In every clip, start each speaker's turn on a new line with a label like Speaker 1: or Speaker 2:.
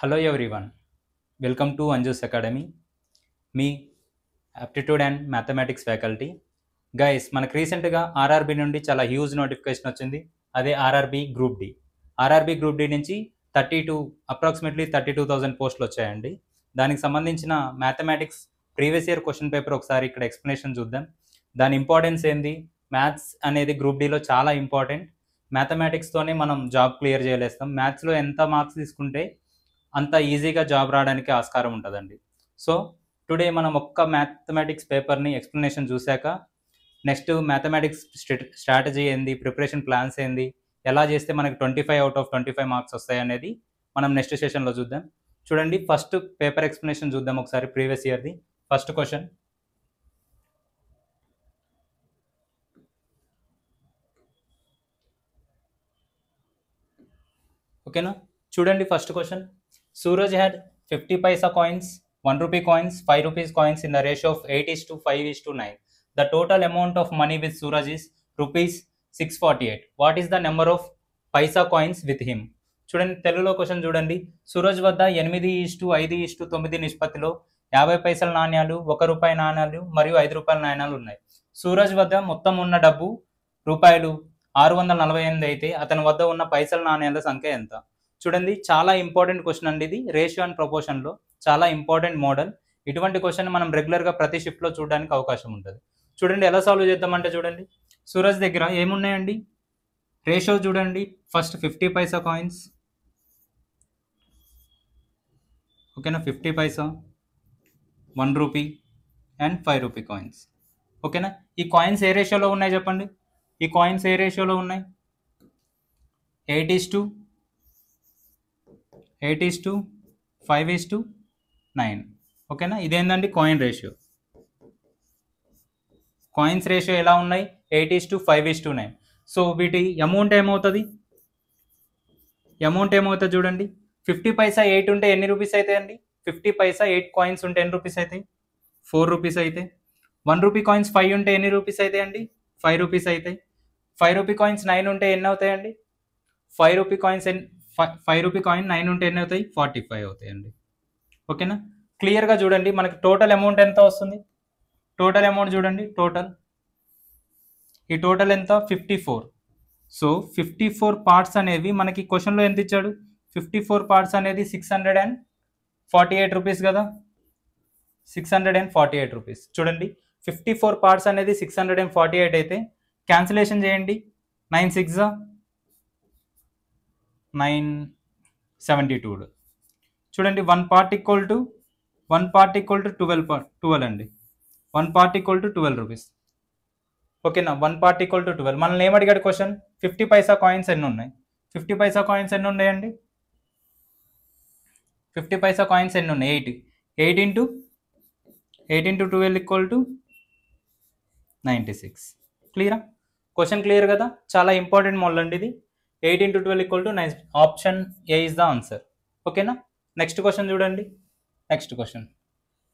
Speaker 1: Hello everyone, welcome to Anju's academy. మీ aptitude and mathematics faculty. Guys, మనకు రీసెంట్గా RRB నుండి చాలా హ్యూజ్ నోటిఫికేషన్ వచ్చింది. అదే RRB group D. RRB group D నుంచి అప్రాక్సిమేట్లీ 32,000 పోస్టులు వచ్చాయండి. దానికి సంబంధించిన mathematics previous year question paper ఒకసారి ఇక్కడ ఎక్స్ప్లెనేషన్ చూద్దాం. దాని ఇంపార్టెన్స్ ఏంది, మ్యాథ్స్ అనేది గ్రూప్ డిలో చాలా ఇంపార్టెంట్. మ్యాథమెటిక్స్తోనే మనం జాబ్ క్లియర్ చేయలేస్తాం. మ్యాథ్స్లో ఎంత మార్క్స్ తీసుకుంటే అంత ఈజీగా జాబ్ రావడానికి ఆస్కారం ఉంటుందండి. సో టుడే మనం ఒక్క మ్యాథమెటిక్స్ పేపర్ని ఎక్స్ప్లెనేషన్ చూశాక నెక్స్ట్ మ్యాథమెటిక్స్ స్ట్రాటజీ ఏంది, ప్రిపరేషన్ ప్లాన్స్ ఏంది, ఎలా చేస్తే మనకి 25 out of 25 మార్క్స్ వస్తాయి అనేది మనం నెక్స్ట్ సెషన్లో చూద్దాం. చూడండి, ఫస్ట్ పేపర్ ఎక్స్ప్లెనేషన్ చూద్దాం ఒకసారి. ప్రీవియస్ ఇయర్ది ఫస్ట్ క్వశ్చన్. ఓకేనా, చూడండి first question. Suraj had 50 paisa coins, 1 rupee coins, 5 rupees coins in the ratio of 8:5:9. The total amount of money with Suraj is rupees 648. What is the number of paisa coins with him? చూడండి, తెలుగులో question చూడండి. సూరజ్ వద్ద 8:5:9 నిష్పత్తిలో 50 పైసల నాణ్యాలు, 1 రూపాయి నాణ్యాలు మరియు 5 రూపాయల నాణ్యాలు ఉన్నాయి. సూరజ్ వద్ద మొత్తం ఉన్న డబ్బు రూపాయలు 648 అయితే అతని వద్ద ఉన్న పైసల నాణ్యాల సంఖ్య ఎంత? చూడండి, చాలా ఇంపార్టెంట్ క్వశ్చన్ అండి ఇది. రేషియో అండ్ ప్రపోర్షన్లో చాలా ఇంపార్టెంట్ మోడల్. ఇటువంటి క్వశ్చన్ మనం రెగ్యులర్గా ప్రతి షిఫ్ట్లో చూడడానికి అవకాశం ఉంటుంది. చూడండి ఎలా సాల్వ్ చేద్దామంటే, చూడండి సూరజ్ దగ్గర ఏమున్నాయండి, రేషియో చూడండి. ఫస్ట్ 50 పైసా కాయిన్స్, ఓకేనా, 50 పైసా, 1 రూపీ అండ్ 5 రూపీ కాయిన్స్. ఓకేనా, ఈ కాయిన్స్ ఏ రేషియోలో ఉన్నాయి చెప్పండి. ఈ కాయిన్స్ ఏ రేషియోలో ఉన్నాయి? 8:5:9. ఓకేనా, ఇదేంటండి కాయిన్ రేషియో. కాయిన్స్ రేషియో ఎలా ఉన్నాయి? 8:5:9. సో వీటి అమౌంట్ ఏమవుతుంది? చూడండి, 50 పైసా 8 ఉంటే ఎన్ని రూపీస్ అవుతాయండి? 50 పైసా 8 కాయిన్స్ ఉంటే ఎన్ని రూపీస్ అవుతాయి? 4 రూపీస్ అయితే. 1 రూపీ కాయిన్స్ 5 ఉంటే ఎన్ని రూపీస్ అవుతాయండి? 5 రూపీస్ అవుతాయి. 5 రూపీ కాయిన్స్ 9 ఉంటే ఎన్ని అవుతాయండి? 5 రూపీ కాయిన్ 9 ఉంటే ఎన్ని అవుతాయి? 45 అవుతాయండి. ఓకేనా, క్లియర్గా చూడండి. మనకి టోటల్ అమౌంట్ ఎంత వస్తుంది? టోటల్ అమౌంట్ చూడండి. ఈ టోటల్ ఎంత? 54. సో 54 పార్ట్స్ అనేవి మనకి క్వశ్చన్లో ఎంత ఇచ్చాడు? 54 పార్ట్స్ అనేది 648 రూపీస్ కదా. 648 రూపీస్. చూడండి, 54 పార్ట్స్ అనేది 648 అయితే క్యాన్సిలేషన్ చేయండి. 9 6 972. చూడండి, 1 part ఈక్వల్ టు 12 అండి. 1 part ఈక్వల్ టు 12 రూపీస్. ఓకేనా, 1 part ఈక్వల్ టు 12. మనల్ని ఏమడిగాడు క్వశ్చన్? 50 పైసా కాయిన్స్ ఎన్ని ఉన్నాయి? 50 పైసా కాయిన్స్ ఎన్ని ఉన్నాయండి? 50 పైసా కాయిన్స్ ఎన్ని ఉన్నాయి? 8 ఇంటూ 12 ఈక్వల్ టు 96. క్లియరా? క్వశ్చన్ క్లియర్ కదా. చాలా ఇంపార్టెంట్ మోడల్ అండి ఇది. 8 into 12 equal to 9. Option A is the answer. ఓకేనా, నెక్స్ట్ క్వశ్చన్ చూడండి. Next question,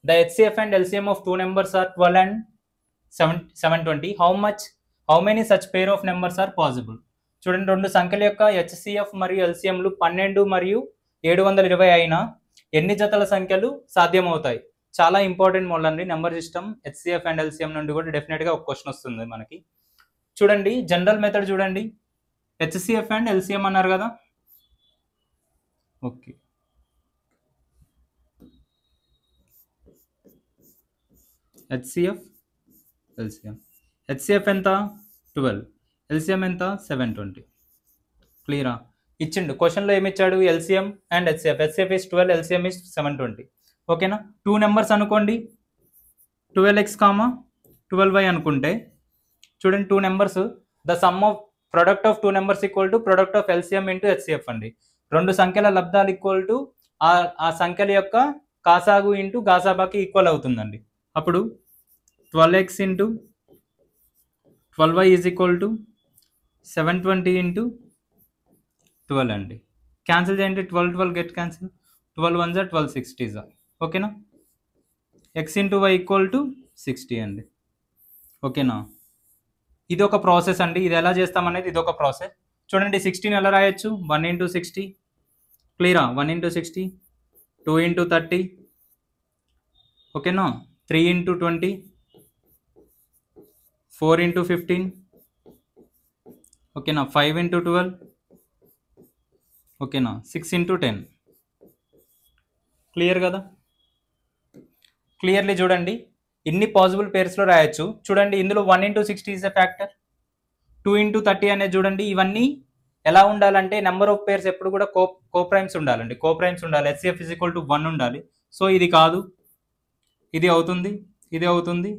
Speaker 1: the HCF and LCM of 2 numbers are 12 and 720. How many such pair of numbers are possible? చూడండి, రెండు సంఖ్యల యొక్క హెచ్సిఎఫ్ మరియు ఎల్సిఎంలు 12 మరియు 720 అయినా ఎన్ని జతల సంఖ్యలు సాధ్యమవుతాయి? చాలా ఇంపార్టెంట్ మోడల్ అండి. Number system HCF and LCM నుండి కూడా డెఫినెట్గా ఒక క్వశ్చన్ వస్తుంది మనకి. చూడండి, జనరల్ మెథడ్ చూడండి. హెచ్సిఎఫ్ అండ్ ఎల్సిఎం అన్నారు కదా. Okay, HCF LCM. హెచ్సిఎఫ్ ఎంత? 12. ఎల్సిఎం ఎంత? 720. క్లియరా? ఇచ్చిండు క్వశ్చన్లో ఏమి ఇచ్చాడు? LCM and HCF. HCF is 12, LCM is 720. ఓకేనా, 2 numbers అనుకోండి. 12x, 12y అనుకుంటే చూడండి, 2 numbers, the sum of product of 2 numbers equal to product of LCM into HCF అండి. రెండు సంఖ్యల లబ్ధాలు ఈక్వల్ టు ఆ సంఖ్యల యొక్క కాసాగు ఇంటూ గాసాబాకి ఈక్వల్ అవుతుందండి. అప్పుడు 12x into 12y is equal to 720 into 12 అండి. క్యాన్సిల్ చేయండి. 12 గెట్ క్యాన్సిల్. 12 1 12 60. ఓకేనా, X into Y equal to 60 అండి. ఓకేనా, ఇది ఒక ప్రాసెస్ అండి. ఇది ఎలా చేస్తామనేది ఇది ఒక ప్రాసెస్. చూడండి, 16 ఎలా రాయొచ్చు? 1 into 60. క్లియరా? 1 into 60 2 into 30, ఓకేనా, 3 into 20, 4 into 15, ఓకేనా, 5 into 12, ఓకేనా, 6 into 10. క్లియర్ కదా? క్లియర్లీ చూడండి, ఇన్ని పాసిబుల్ పేర్స్లో రాయొచ్చు. చూడండి ఇందులో 1 into 60 is a factor, 2 into 30 అనేది చూడండి. ఇవన్నీ ఎలా ఉండాలంటే నెంబర్ ఆఫ్ పేర్స్ ఎప్పుడు కూడా కోప్రైమ్స్ ఉండాలండి, కోప్రైమ్స్ ఉండాలి. HCF ఈజ్ ఈక్వల్ టు 1 ఉండాలి. సో ఇది కాదు, ఇది అవుతుంది, ఇది అవుతుంది,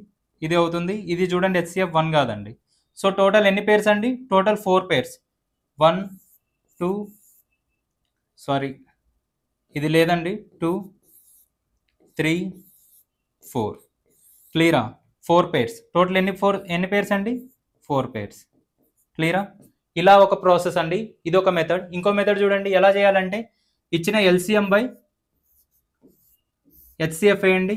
Speaker 1: ఇది అవుతుంది, ఇది చూడండి HCF 1 కాదండి. సో టోటల్ ఎన్ని పేర్స్ అండి? Total 4 pairs. 1 2 సారీ ఇది లేదండి, 2 3 4. క్లియరా? 4 పేర్స్. టోటల్ ఎన్ని పేర్స్ అండి? 4 పేర్స్. క్లియరా? ఇలా ఒక ప్రాసెస్ అండి, ఇది ఒక మెథడ్. ఇంకో మెథడ్ చూడండి ఎలా చేయాలంటే, ఇచ్చిన LCM బై HCF వేయండి.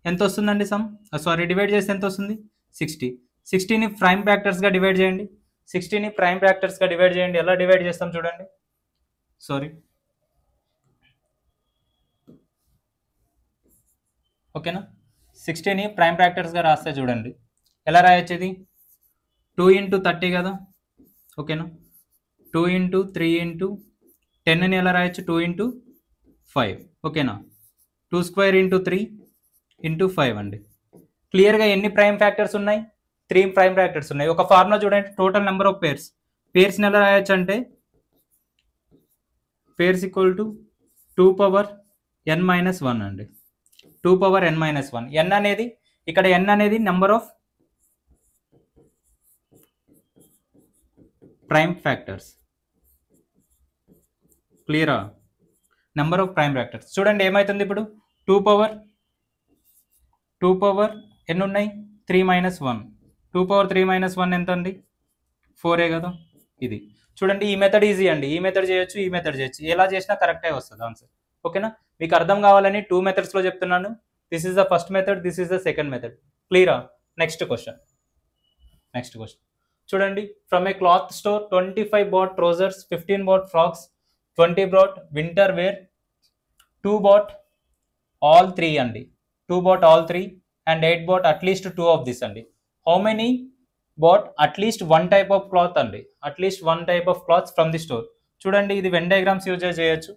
Speaker 1: ఎంత వస్తుందండి సమ్? సారీ డివైడ్ చేస్తే ఎంత వస్తుంది? 60. 60ని ప్రైమ్ ఫ్యాక్టర్స్గా డివైడ్ చేయండి. 60ని ప్రైమ్ ఫ్యాక్టర్స్గా డివైడ్ చేయండి. ఎలా డివైడ్ చేస్తాం చూడండి. సారీ, ఓకేనా, 60ని ప్రైమ్ ఫ్యాక్టర్స్గా రాస్తే చూడండి ఎలా రాయొచ్చు. ఇది 2 into 30 కదా, ఓకేనా. 2 into 3 into 10ని ఎలా రాయొచ్చు? 2 into 5, ఓకేనా. 2 square into 3 into 5 అండి. క్లియర్గా ఎన్ని ప్రైమ్ ఫ్యాక్టర్స్ ఉన్నాయి? 3 ప్రైమ్ ఫ్యాక్టర్స్ ఉన్నాయి. ఒక ఫార్ములా చూడండి, టోటల్ నెంబర్ ఆఫ్ పేర్స్ని ఎలా రాయొచ్చు అంటే, pairs equal to 2 power n minus 1 అండి. 2 power n minus 1. n అనేది ఇక్కడ n అనేది నెంబర్ ఆఫ్ ప్రైమ్ ఫ్యాక్టర్స్. క్లియరా? Number of prime factors. చూడండి ఏమవుతుంది ఇప్పుడు, 2 power ఎన్ని ఉన్నాయి? 3 minus 1. 2 power 3 minus 1 ఎంత అండి? 4 కదా. ఇది చూడండి, ఈ మెథడ్ ఈజీ అండి. ఈ మెథడ్ చేయొచ్చు, ఈ మెథడ్ చేయొచ్చు, ఎలా చేసినా కరెక్టే వస్తుంది ఆన్సర్. ఓకేనా? మీకు అర్థం కావాలని 2 మెథడ్స్లో చెప్తున్నాను. This is the first method, this is the second method. క్లియరా? నెక్స్ట్ క్వశ్చన్ చూడండి. From a cloth store 25 bought trousers, 15 bought frocks, 20 bought winter wear, 2 bought all 3 అండి. 2 bought all 3 and 8 bought at least 2 of this అండి. How many bought at least one type of cloth అండి? at least one type of cloth from the store. చూడండి ఇది Venn diagrams use చేయొచ్చు.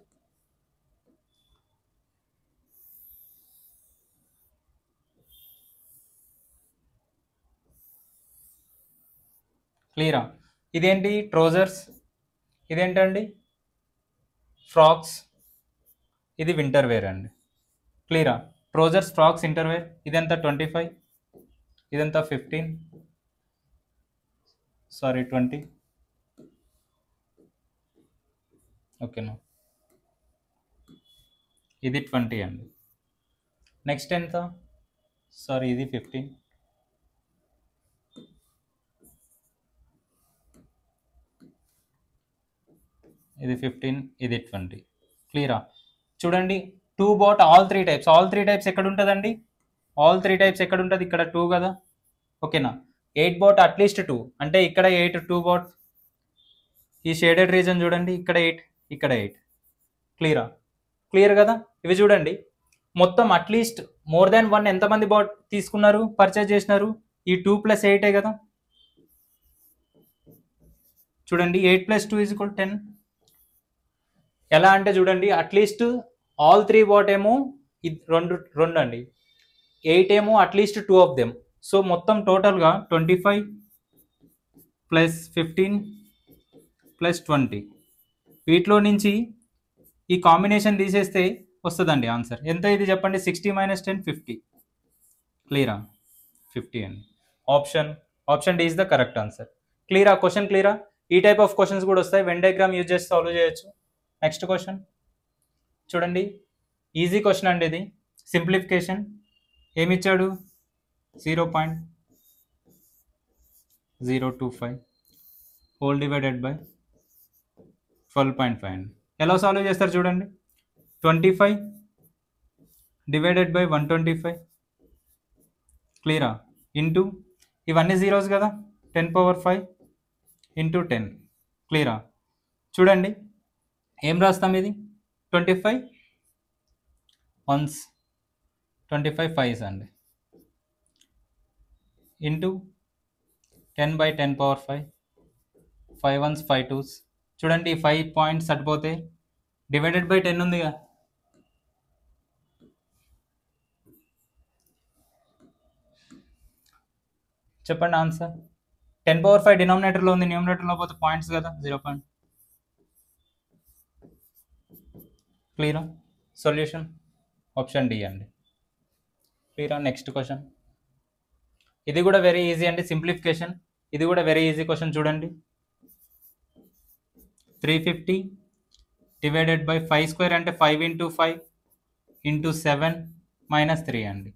Speaker 1: క్లియరా? ఇదేంటి? Trousers. ఇదేంటండి? Frocks. ఇది winter wear అండి. క్లియరా? Trousers, frocks, winter wear. ఇదంతా 25, ఇదంతా 15, సారీ 20, ఓకేనా. ఇది 20 అండి. నెక్స్ట్ ఎంత? సారీ ఇది 15, ఇది 15, ఇది 20. క్లియరా? చూడండి 2 bought all 3 types. All 3 types ఎక్కడ ఉంటుందండి? ఆల్ 3 types ఎక్కడ ఉంటుంది? ఇక్కడ 2 కదా, ఓకేనా. 8 bought అట్లీస్ట్ 2 అంటే ఇక్కడ 8, 2 bought. ఈ షేడెడ్ రీజన్ చూడండి, ఇక్కడ 8, ఇక్కడ 8. క్లియరా? క్లియర్ కదా? ఇవి చూడండి మొత్తం అట్లీస్ట్ మోర్ దాన్ 1 ఎంతమంది బాట్ తీసుకున్నారు, పర్చేజ్ చేసినారు? ఈ 2 + 8 కదా. చూడండి 8 + 2 = 10. ఎలా అంటే చూడండి, అట్లీస్ట్ ఆల్ 3 బాట్ ఏమో రెండు అండి, 8 ఏమో అట్లీస్ట్ 2 ఆఫ్ దెమ్. సో మొత్తం టోటల్గా 25 + 15 + 20. వీటిలో నుంచి ఈ కాంబినేషన్ తీసేస్తే వస్తుందండి ఆన్సర్. ఎంత ఇది చెప్పండి? 60 - 10 50. క్లియరా? 50 అండి. Option D is the correct answer. క్లియరా? క్వశ్చన్ క్లియరా? ఈ టైప్ ఆఫ్ క్వశ్చన్స్ కూడా వస్తాయి, వెన్ డయాగ్రామ్ యూజ్ చేసి సాల్వ్ చేయొచ్చు. నెక్స్ట్ క్వశ్చన్ చూడండి, ఈజీ క్వశ్చన్ అండి ఇది. సింప్లిఫికేషన్ ఏమిచ్చాడు? 0.025 హోల్ డివైడెడ్ బై 12.5 అండి. ఎలా సాల్వ్ చేస్తారు చూడండి. 25 డివైడెడ్ బై 125, క్లియరా, ఇంటూ ఇవన్నీ జీరోస్ కదా, 10⁵ ఇంటూ 10. క్లియరా? చూడండి ఏం రాస్తాం, ఇది 25 వన్స్ 25 5s అండి ఇంటూ 10/10^5 5 1s 5 2s చూడండి 5 పాయింట్స్ సరిపోతే డివైడెడ్ బై 10 ఉందిగా చెప్పండి ఆన్సర్ 10^5 డినామినేటర్లో ఉంది న్యూమినేటర్లో పోతే పాయింట్స్ కదా 0 పాయింట్ క్లియరా సొల్యూషన్ ఆప్షన్ డి అండి క్లియరా నెక్స్ట్ క్వశ్చన్ ఇది కూడా వెరీ ఈజీ అండి సింప్లిఫికేషన్ ఇది కూడా వెరీ ఈజీ క్వశ్చన్ చూడండి 350 డివైడెడ్ బై 5² అంటే 5 × 5 × 7 - 3 అండి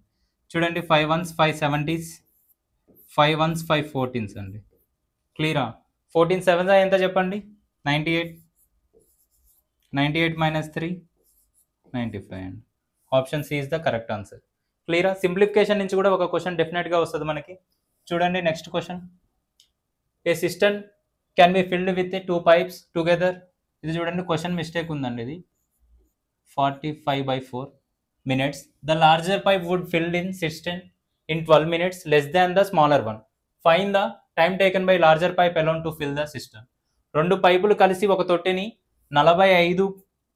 Speaker 1: చూడండి 5 1s 5 70s 5 1s 5 14s అండి క్లియరా 14 7s ఎంత చెప్పండి 98 98 - 3 95 అండి option C is the correct answer క్లియరా సింప్లిఫికేషన్ నుంచి కూడా ఒక క్వశ్చన్ డెఫినెట్గా వస్తుంది మనకి చూడండి next question a system can be filled with 2 pipes together ఇది చూడండి క్వశ్చన్ మిస్టేక్ ఉందండి ఇది 45/4 minutes the larger pipe would filled in cistern in 12 minutes less than the smaller one find the time taken by larger pipe alone to fill the cistern రెండు పైపులు కలిసి ఒక తొట్టిని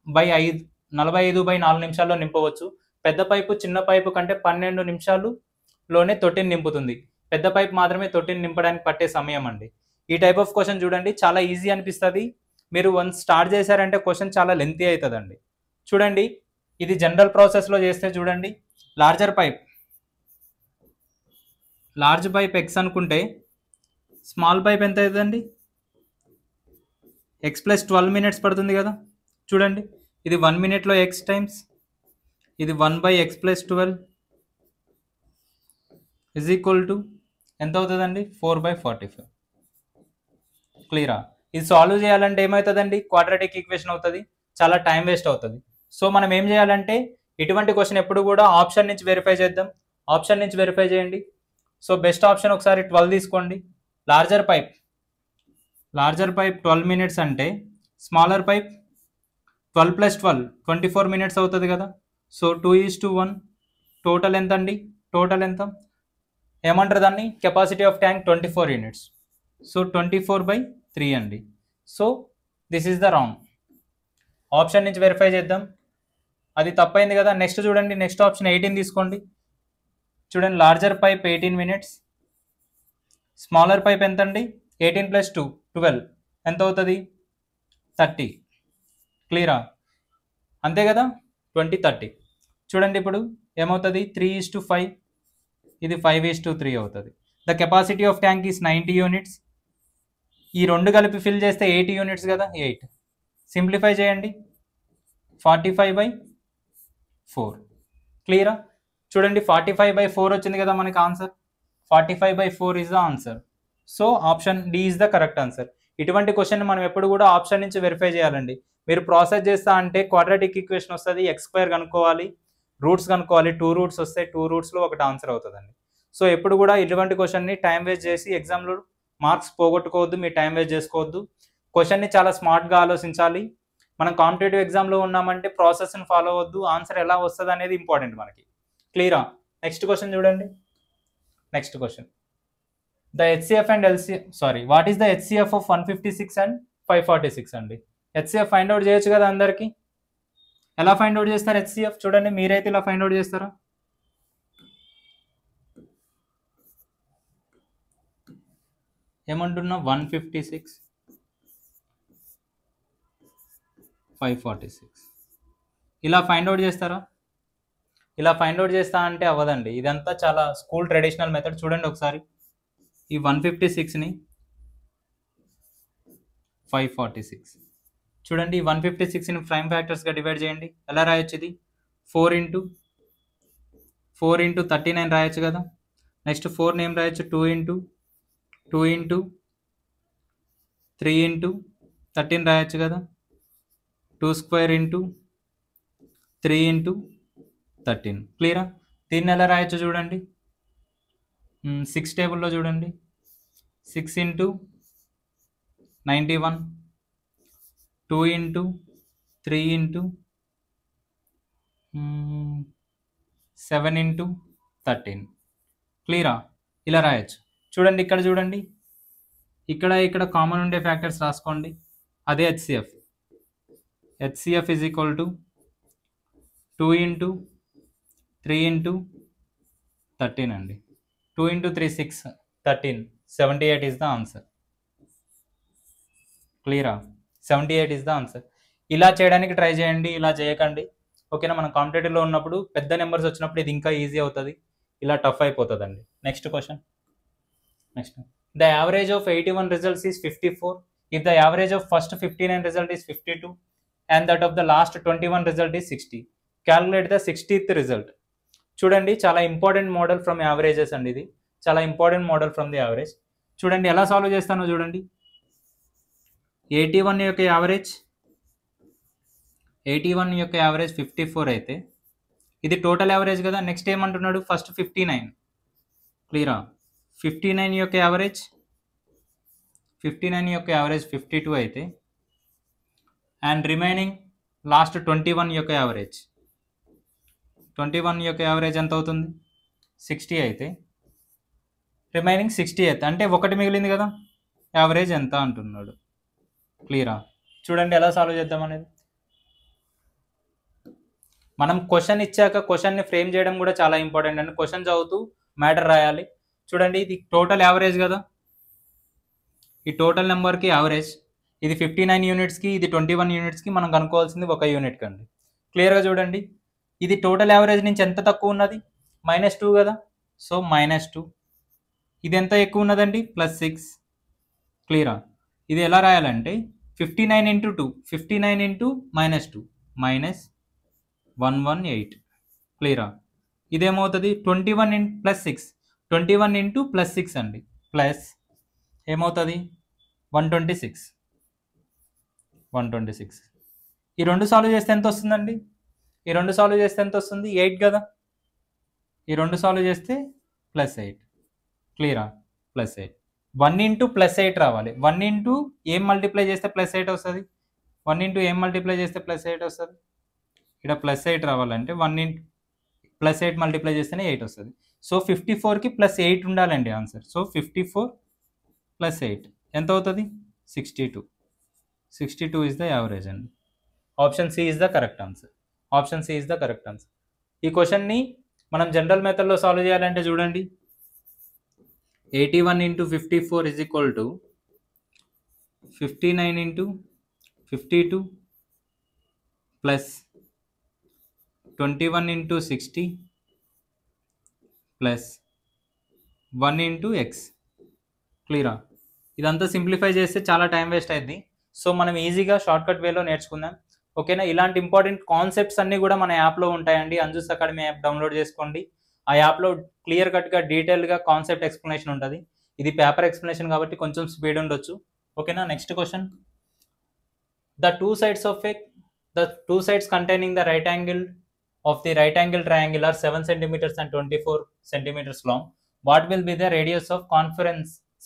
Speaker 1: 45/4 నిమిషాల్లో నింపవచ్చు పెద్ద పైపు చిన్న పైపు కంటే 12 నిమిషాలులోనే తొట్టిని నింపుతుంది పెద్ద పైపు మాత్రమే తొట్టిని నింపడానికి పట్టే సమయం అండి ఈ టైప్ ఆఫ్ క్వశ్చన్ చూడండి చాలా ఈజీ అనిపిస్తుంది మీరు వన్స్ స్టార్ట్ చేశారంటే క్వశ్చన్ చాలా లెంతీ అవుతుందండి చూడండి ఇది జనరల్ ప్రాసెస్లో చేస్తే చూడండి లార్జ్ పైప్ ఎక్స్ అనుకుంటే స్మాల్ పైప్ ఎంత అవుతుందండి ఎక్స్ ప్లస్ 12 minutes పడుతుంది కదా చూడండి ఇది 1 minute ఎక్స్ టైమ్స్ ఇది 1/x + 12 ఇజ్ ఈక్వల్ టు ఎంత అవుతుందండి 4/45 క్లియరా ఇది సాల్వ్ చేయాలంటే ఏమవుతుందండి క్వాడ్రాటిక్ ఈక్వేషన్ అవుతుంది చాలా టైం వేస్ట్ అవుతుంది సో మనం ఏం చేయాలంటే ఇటువంటి క్వశ్చన్ ఎప్పుడు కూడా ఆప్షన్ నుంచి వెరిఫై చేద్దాం ఆప్షన్ నుంచి వెరిఫై చేయండి సో బెస్ట్ ఆప్షన్ ఒకసారి 12 తీసుకోండి లార్జర్ పైప్ 12 minutes అంటే స్మాలర్ పైప్ 12 + 12 24 minutes అవుతుంది కదా సో 2:1 టోటల్ ఎంత అండి టోటల్ ఎంత ఏమంటారు దాన్ని capacity of tank 24 units so 24/3 అండి so this is the wrong option నుంచి వెరిఫై చేద్దాం అది తప్పైంది కదా నెక్స్ట్ చూడండి నెక్స్ట్ ఆప్షన్ 18 తీసుకోండి చూడండి larger pipe 18 minutes smaller pipe ఎంత అండి 18 + 2 12 ఎంత అవుతుంది 30 క్లియరా అంతే కదా 20 30 చూడండి ఇప్పుడు ఏమవుతుంది 3:5 ఇది 5:3 అవుతుంది the capacity of tank is 90 units ఈ రెండు కలిపి ఫిల్ చేస్తే 80 units కదా 8 సింప్లిఫై చేయండి 45/4 క్లియరా చూడండి 45/4 వచ్చింది కదా మనకి answer 45/4 is the answer so option D is the correct answer ఇటువంటి క్వశ్చన్ మనం ఎప్పుడు కూడా ఆప్షన్ నుంచి వెరిఫై చేయాలండి మీరు ప్రాసెస్ చేస్తా అంటే క్వాడ్రాటిక్ ఈక్వేషన్ వస్తుంది x² కనుక్కోవాలి రూట్స్ కనుక్కోవాలి 2 roots వస్తే 2 rootsలో ఒకటి ఆన్సర్ అవుతుందండి సో ఎప్పుడు కూడా ఇటువంటి క్వశ్చన్ని టైం వేస్ట్ చేసి ఎగ్జామ్లో మార్క్స్ పోగొట్టుకోవద్దు మీ టైం వేస్ట్ చేసుకోవద్దు క్వశ్చన్ని చాలా స్మార్ట్గా ఆలోచించాలి మనం కాంపిటేటివ్ ఎగ్జామ్లో ఉన్నామంటే ప్రాసెస్ని ఫాలో అవ్వద్దు ఆన్సర్ ఎలా వస్తుంది అనేది ఇంపార్టెంట్ మనకి క్లియరా నెక్స్ట్ క్వశ్చన్ చూడండి next question the HCF and what is the HCF of 156 and 546 అండి హెచ్సిఎఫ్ ఫైండ్ అవుట్ చేయొచ్చు కదా అందరికి ఎలా ఫైండ్ అవుట్ చేస్తారు హెచ్సిఎఫ్ చూడండి మీరైతే ఇలా ఫైండ్ అవుట్ చేస్తారా ఏమంటున్నా 156 546 ఇలా ఫైండ్ అవుట్ చేస్తారా ఇలా ఫైండ్ అవుట్ చేస్తా అంటే అవ్వదండి ఇదంతా చాలా స్కూల్ ట్రెడిషనల్ మెథడ్ చూడండి ఒకసారి ఈ 156ని 546 చూడండి 156ని ప్రైమ్ ఫ్యాక్టర్స్గా డివైడ్ చేయండి ఎలా రాయొచ్చు ఇది 4 × 39 రాయొచ్చు కదా నెక్స్ట్ 4 ఏం రాయొచ్చు 2 × 3 × 13 రాయొచ్చు కదా 2² × 3 × 13 క్లియరా దీన్ని ఎలా రాయొచ్చు చూడండి 6 టేబుల్లో చూడండి 6 × 91 2 × 3 × 7 ఇంటూ 13. క్లియరా? ఇలా రాయొచ్చు. చూడండి ఇక్కడ చూడండి, ఇక్కడ కామన్ ఉండే ఫ్యాక్టర్స్ రాసుకోండి. అదే HCF. HCF is equal to 2 into 3 into 13 అండి. 2 ఇంటూ 3 6, 13, 78 ఈజ్ ద ఆన్సర్. క్లియరా? 78 ఈజ్ ద ఆన్సర్. ఇలా చేయడానికి ట్రై చేయండి, ఇలా చేయకండి. ఓకేనా? మనం కాంపిటేటివ్లో ఉన్నప్పుడు పెద్ద నెంబర్స్ వచ్చినప్పుడు ఇది ఇంకా ఈజీ అవుతుంది, ఇలా టఫ్ అయిపోతుంది అండి. Next question. Next, the average of 81 results is 54 if the average of first 59 result is 52 and that of the last 21 result is 60. Calculate the 60th result. చూడండి, చాలా ఇంపార్టెంట్ మోడల్ ఫ్రమ్ యావరేజెస్ అండి. ఇది చాలా important model from the average. చూడండి ఎలా solve చేస్తానో చూడండి. 81 యొక్క యావరేజ్ 54 అయితే ఇది టోటల్ యావరేజ్ కదా. నెక్స్ట్ ఏమంటున్నాడు? ఫస్ట్ 59. క్లియరా? 59 యొక్క యావరేజ్ 52 అయితే అండ్ రిమైనింగ్ లాస్ట్ 21 యొక్క యావరేజ్ ఎంత అవుతుంది? 60 అయితే రిమైనింగ్ 60 అయితే అంటే ఒకటి మిగిలింది కదా, యావరేజ్ ఎంత అంటున్నాడు. క్లియరా? చూడండి ఎలా సాల్వ్ చేద్దాం అనేది. మనం క్వశ్చన్ ఇచ్చాక క్వశ్చన్ని ఫ్రేమ్ చేయడం కూడా చాలా ఇంపార్టెంట్ అండి. క్వశ్చన్ చదువుతూ మ్యాటర్ రాయాలి. చూడండి, ఇది టోటల్ యావరేజ్ కదా, ఈ టోటల్ నెంబర్కి యావరేజ్. ఇది 59 యూనిట్స్కి, ఇది 21 యూనిట్స్కి. మనం కనుక్కోవాల్సింది ఒక యూనిట్కి అండి. క్లియర్గా చూడండి, ఇది టోటల్ యావరేజ్ నుంచి ఎంత తక్కువ ఉన్నది? -2 కదా, సో -2. ఇది ఎంత ఎక్కువ ఉన్నదండి? +6. క్లియరా? ఇది ఎలా రాయాలంటే 59 ఇంటూ 2, 59 ఇంటూ -2 -118. క్లియరా? ఇదేమవుతుంది? 21 +6, 21 ఇంటూ +6 అండి, ప్లస్ ఏమవుతుంది? 126. ఈ రెండు సాల్వ్ చేస్తే ఎంత వస్తుందండి? 8 కదా. ఈ రెండు సాల్వ్ చేస్తే +8. క్లియరా? +8. 1 ఇంటూ +8 రావాలి. 1 ఇంటూ ఏం మల్టిప్లై చేస్తే +8 వస్తుంది? 1 ఇంటూ ఏం మల్టిప్లై చేస్తే +8 వస్తుంది? ఇక్కడ +8 రావాలంటే 1 ఇంటూ +8 మల్టిప్లై చేస్తేనే 8 వస్తుంది. సో 54కి +8 ఉండాలండి ఆన్సర్. సో 54 + 8 ఎంత అవుతుంది? 62. 62 ఈజ్ ద యావరేజ్ అండి. Option C is the correct answer. ఈ క్వశ్చన్ని మనం జనరల్ మెథడ్లో సాల్వ్ చేయాలంటే చూడండి, 81 into 54 is equal to 59 into 52 plus 21 into 60 plus 1 into x. క్లియరా? ఇదంతా సింప్లిఫై చేస్తే చాలా టైం వేస్ట్ అయింది. సో మనం ఈజీగా షార్ట్కట్ వేలో నేర్చుకుందాం. ఓకేనా? ఇలాంటి ఇంపార్టెంట్ కాన్సెప్ట్స్ అన్నీ కూడా మన యాప్లో ఉంటాయండి. అంజూస్ అకాడమీ యాప్ డౌన్లోడ్ చేసుకోండి. ఆ యాప్లో క్లియర్ కట్గా డీటెయిల్గా కాన్సెప్ట్ ఎక్స్ప్లెనేషన్ ఉంటుంది. ఇది పేపర్ ఎక్స్ప్లెనేషన్ కాబట్టి కొంచెం స్పీడ్ ఉండొచ్చు. ఓకేనా? Next question. The two sides containing the right angle of the right angle triangle are 7 centimeters and 24 centimeters long. What will be the radius of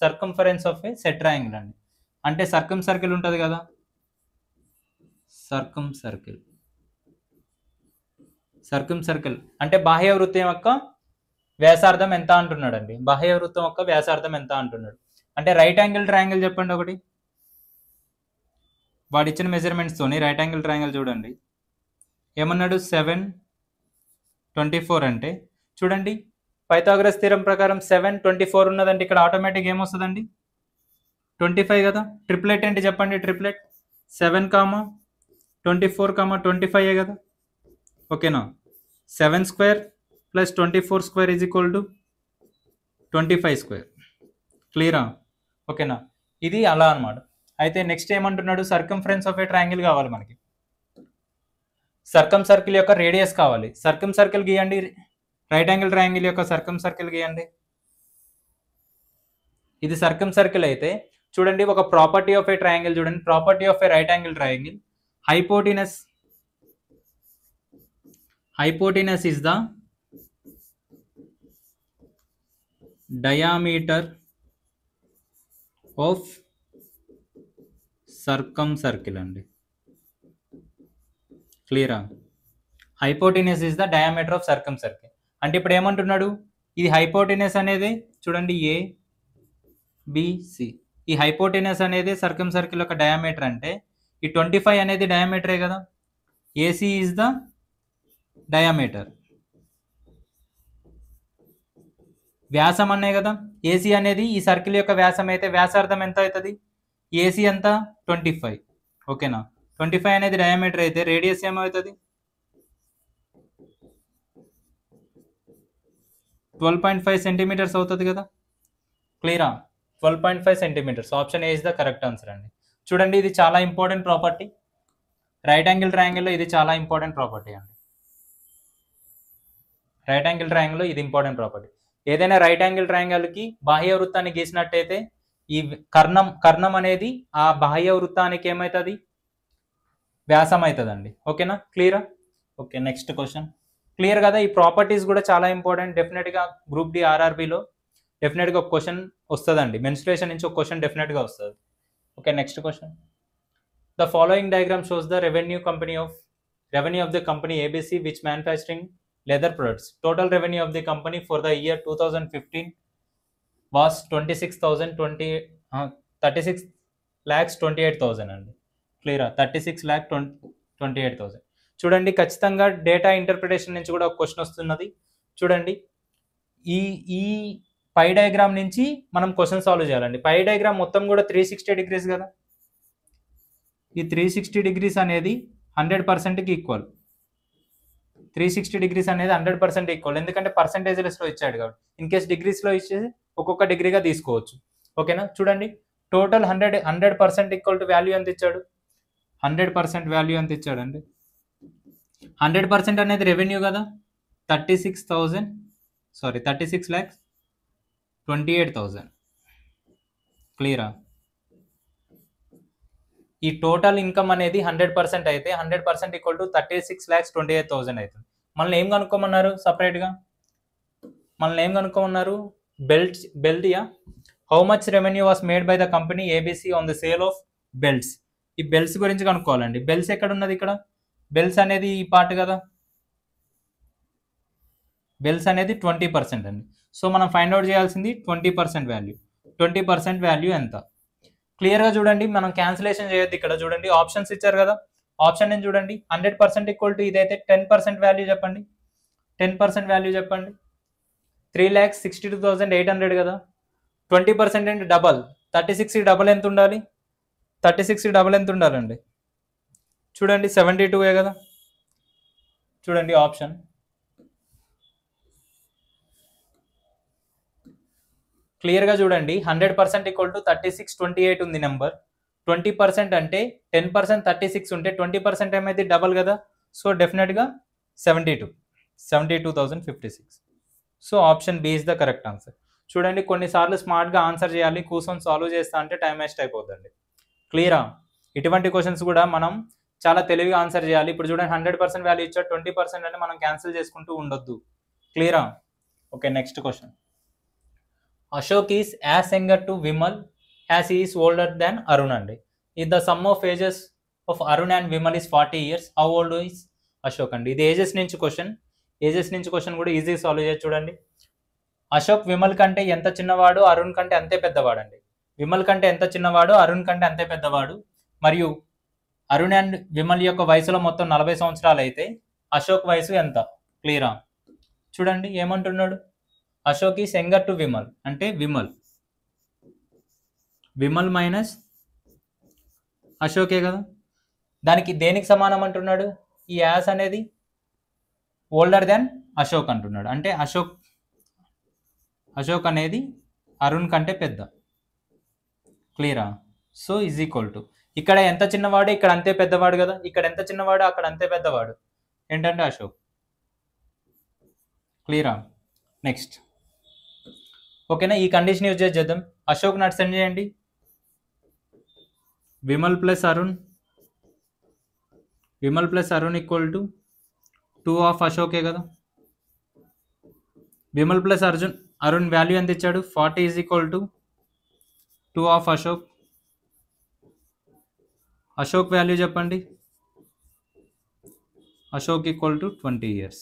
Speaker 1: circumference of a set triangle అండి. అంటే సర్కమ్ circle ఉంటుంది కదా, సర్కమ్ circle అంటే బాహ్య వృత్తం యొక్క వ్యాసార్థం ఎంత అంటున్నాడు అండి. అంటే రైట్ యాంగిల్ ట్రయాంగిల్ చెప్పండి ఒకటి. వాడు ఇచ్చిన మెజర్మెంట్స్తోని రైట్ యాంగిల్ ట్రయాంగిల్ చూడండి ఏమన్నాడు? 7, 24 అంటే చూడండి, పైథాగరస్ థీరం ప్రకారం 7, 24 ఉన్నదంటే ఇక్కడ ఆటోమేటిక్ ఏమొస్తుందండి? 25 కదా. ట్రిప్లెట్ ఏంటి చెప్పండి? ట్రిప్లెట్ 7, 24, 25 కదా. ఓకేనా? 7 square plus 24 square is equal to 25 square. క్లియరా? ఓకేనా? ఇది అలా అనమాట. అయితే నెక్స్ట్ ఏమంటున్నాడు? సర్కంఫరెన్స్ ఆఫ్ ఏ ట్రయాంగిల్ కావాలి మనకి. సర్కమ్ సర్కిల్ యొక్క రేడియస్ కావాలి. సర్కమ్ సర్కిల్ గీయండి. రైట్ యాంగిల్ ట్రయాంగిల్ యొక్క సర్కమ్ సర్కిల్ గీయండి. ఇది సర్కమ్ సర్కిల్ అయితే చూడండి, ఒక ప్రాపర్టీ ఆఫ్ ఏ ట్రయాంగిల్ చూడండి. Property of a right angle triangle, hypotenuse is the diameter of circumcircle అండి. క్లియరా? Hypotenuse is the diameter of circumcircle. అంటే ఇప్పుడు ఏమంటున్నాడు, ఇది హైపోటెనస్ అనేది చూడండి ఏ బిసి, ఈ హైపోటెనస్ అనేది సర్కమ్ సర్కిల్ యొక్క డయామీటర్ అంటే ఈ 25 అనేది డయామీటరే కదా, ఏసీ ఈజ్ ద డయామీటర్, వ్యాసం అనే కదా, ఏసీ అనేది ఈ సర్కిల్ యొక్క వ్యాసం అయితే వ్యాసార్థం ఎంత అవుతుంది, ఏసీ ఎంత 25, ఓకేనా. 25 అనేది డయామీటర్ అయితే రేడియస్ ఏమవుతుంది 12.5 సెంటీమీటర్స్ అవుతుంది కదా, క్లియరా. 12.5 centimetres, option A is the correct answer అండి. చూడండి ఇది చాలా ఇంపార్టెంట్ ప్రాపర్టీ, రైట్ యాంగిల్ ట్రయాంగిల్లో ఇది చాలా ఇంపార్టెంట్ ప్రాపర్టీ అండి. రైట్ యాంగిల్ ట్రయాంగిల్లో ఇది ఇంపార్టెంట్ ప్రాపర్టీ. ఏదైనా రైట్ యాంగిల్ ట్రయాంగిల్కి బాహ్య వృత్తాన్ని గీసినట్టయితే ఈ కర్ణం అనేది ఆ బాహ్య వృత్తానికి ఏమవుతుంది, వ్యాసం అవుతుందండి, ఓకేనా, క్లియరా. Okay, next question. క్లియర్ కదా, ఈ ప్రాపర్టీస్ కూడా చాలా ఇంపార్టెంట్. డెఫినెట్గా గ్రూప్ డి ఆర్ఆర్బిలో డెఫినెట్గా ఒక క్వశ్చన్ వస్తుందండి, మెన్స్ట్రుయేషన్ నుంచి ఒక క్వశ్చన్ డెఫినెట్గా వస్తుంది. Okay, next question. The following diagram shows the revenue of the company ABC which manufacturing leather products. Total revenue of the company for the year 2015 was 36,28,000 అండి, క్లియరా. 36,28,000. చూడండి ఖచ్చితంగా డేటా ఇంటర్ప్రిటేషన్ నుంచి కూడా ఒక క్వశ్చన్ వస్తున్నది. చూడండి ఈ ఈ పై డయాగ్రామ్ నుంచి మనం క్వశ్చన్ సాల్వ్ చేయాలండి. పై డయాగ్రామ్ మొత్తం కూడా 360 డిగ్రీస్ కదా, ఈ 360 డిగ్రీస్ అనేది 100%కి ఈక్వల్. 360 డిగ్రీస్ అనేది 100% ఈక్వల్, ఎందుకంటే పర్సంటేజ్లెస్లో ఇచ్చాడు కాబట్టి. ఇన్ కేస్ డిగ్రీస్లో ఇచ్చేసి ఒక్కొక్క డిగ్రీగా తీసుకోవచ్చు, ఓకేనా. చూడండి టోటల్ 100% ఈక్వల్ టు వాల్యూ ఎంత ఇచ్చాడు, 100% వాల్యూ ఎంత ఇచ్చాడండి. 100% అనేది రెవెన్యూ కదా, 36,28,000, క్లియరా. ఈ టోటల్ ఇన్కమ్ అనేది 100% అయితే 100% ఈక్వల్ టు 36,28,000 అవుతుంది. మనల్ని ఏం కనుక్కోమన్నారు సపరేట్గా, బెల్ట్ యా. How much revenue was made by the company ABC on the sale of belts. ఈ బెల్ట్స్ గురించి కనుక్కోవాలండి. బెల్ట్స్ ఎక్కడ ఉన్నది, ఇక్కడ బెల్ట్స్ అనేది ఈ పార్ట్ కదా, బెల్ట్స్ అనేది 20% అండి. సో మనం ఫైండ్ అవుట్ చేయాల్సింది 20% వాల్యూ. 20% వాల్యూ ఎంత, క్లియర్గా చూడండి. మనం క్యాన్సిలేషన్ చేయొద్దు. ఇక్కడ చూడండి ఆప్షన్స్ ఇచ్చారు కదా, ఆప్షన్ నేను చూడండి. 100% ఈక్వల్ టు ఇదైతే 10% వాల్యూ చెప్పండి, 10% వాల్యూ చెప్పండి. 3,62,800 కదా. 20% అంటే డబల్, 36 డబల్ ఎంత ఉండాలి, 36 డబల్ ఎంత ఉండాలండి, చూడండి 72 కదా. చూడండి ఆప్షన్ క్లియర్గా చూడండి. 100% ఈక్వల్ టు 3628 ఉంది నెంబర్. 20% అంటే 10% 36 ఉంటే 20% ఏమైతే డబల్ కదా. సో డెఫినెట్గా 72,056. So option B is the correct answer. చూడండి కొన్నిసార్లు స్మార్ట్గా ఆన్సర్ చేయాలి, కూర్చొని సాల్వ్ చేస్తా అంటే టైం వేస్ట్ అయిపోతుందండి, క్లియరా. ఇటువంటి క్వశ్చన్స్ కూడా మనం చాలా తెలివిగా ఆన్సర్ చేయాలి. ఇప్పుడు చూడండి 100% వాల్యూ ఇచ్చారు, 20% అంటే మనం క్యాన్సిల్ చేసుకుంటూ ఉండొద్దు, క్లియరా. Okay, next question. Ashok is as younger to Vimal as he is older than Arun అండి. If the sum of ages of Arun and Vimal is 40 years, how old is Ashok అండి. ఇది ages నుంచి question కూడా easy solve చేయొచ్చు. చూడండి అశోక్ విమల్ కంటే ఎంత చిన్నవాడు, అరుణ్ కంటే అంతే పెద్దవాడు అండి. విమల్ కంటే ఎంత చిన్నవాడు, అరుణ్ కంటే అంతే పెద్దవాడు. మరియు అరుణ్ అండ్ విమల్ యొక్క వయసులో మొత్తం 40 సంవత్సరాలు అయితే అశోక్ వయసు ఎంత, క్లియరా. చూడండి ఏమంటున్నాడు, Ashok is younger to Vimal అంటే విమల్ మైనస్ అశోకే కదా. దానికి దేనికి సమానం అంటున్నాడు, ఈ యాస్ అనేది ఓల్డర్ దెన్ అశోక్ అంటున్నాడు. అంటే అశోక్ అనేది అరుణ్ కంటే పెద్ద, క్లియరా. సో ఈజ్ ఈక్వల్ టు ఇక్కడ ఎంత చిన్నవాడు ఇక్కడ అంతే పెద్దవాడు కదా, ఇక్కడ ఎంత చిన్నవాడు అక్కడ అంతే పెద్దవాడు ఏంటంటే అశోక్, క్లియరా. నెక్స్ట్ ఓకేనా, ఈ కండిషన్ యూజ్ చేద్దాం. అశోక్ నాట్ సెండ్ చేయండి, Vimal plus Arun equal to 2 of అశోకే కదా. విమల్ ప్లస్ అరుణ్ వాల్యూ ఎంత ఇచ్చాడు, 40 is equal to 2 of Ashok value చెప్పండి. Ashok equal to 20 years.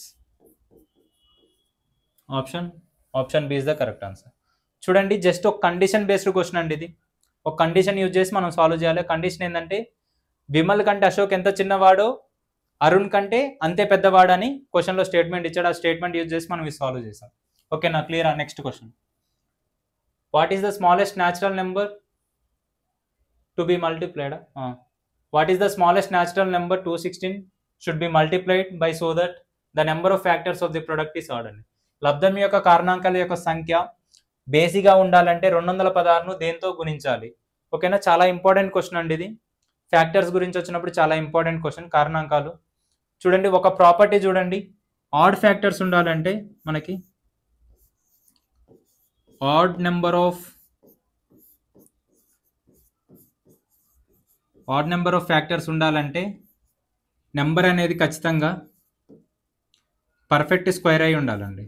Speaker 1: Option B is the correct answer. చూడండి, జస్ట్ ఒక కండిషన్ బేస్డ్ క్వశ్చన్ అండి ఇది. ఒక కండిషన్ యూజ్ చేసి మనం సాల్వ్ చేయాలి. కండిషన్ ఏంటంటే విమల్ కంటే అశోక్ ఎంత చిన్నవాడో అరుణ్ కంటే అంతే పెద్దవాడు అని క్వశ్చన్లో స్టేట్మెంట్ ఇచ్చాడు. ఆ స్టేట్మెంట్ యూజ్ చేసి మనం ఇది సాల్వ్ చేసాం. ఓకేనా, clear? Next question, what is the smallest natural number to be multiplied? What is the smallest natural number 216 should be multiplied by so that the number of factors of the product is odd అండి. లబ్ధం యొక్క కారణాంకాల యొక్క సంఖ్య బేసిగా ఉండాలంటే 216ను దేంతో గుణించాలి? ఓకేనా, చాలా ఇంపార్టెంట్ క్వశ్చన్ అండి ఇది. ఫ్యాక్టర్స్ గురించి వచ్చినప్పుడు చాలా ఇంపార్టెంట్ క్వశ్చన్. కారణాంకాలు చూడండి, ఒక ప్రాపర్టీ చూడండి, ఆడ్ ఫ్యాక్టర్స్ ఉండాలంటే మనకి ఆడ్ నెంబర్ ఆఫ్ ఫ్యాక్టర్స్ ఉండాలంటే నెంబర్ అనేది ఖచ్చితంగా పర్ఫెక్ట్ స్క్వేర్ అయి ఉండాలండి.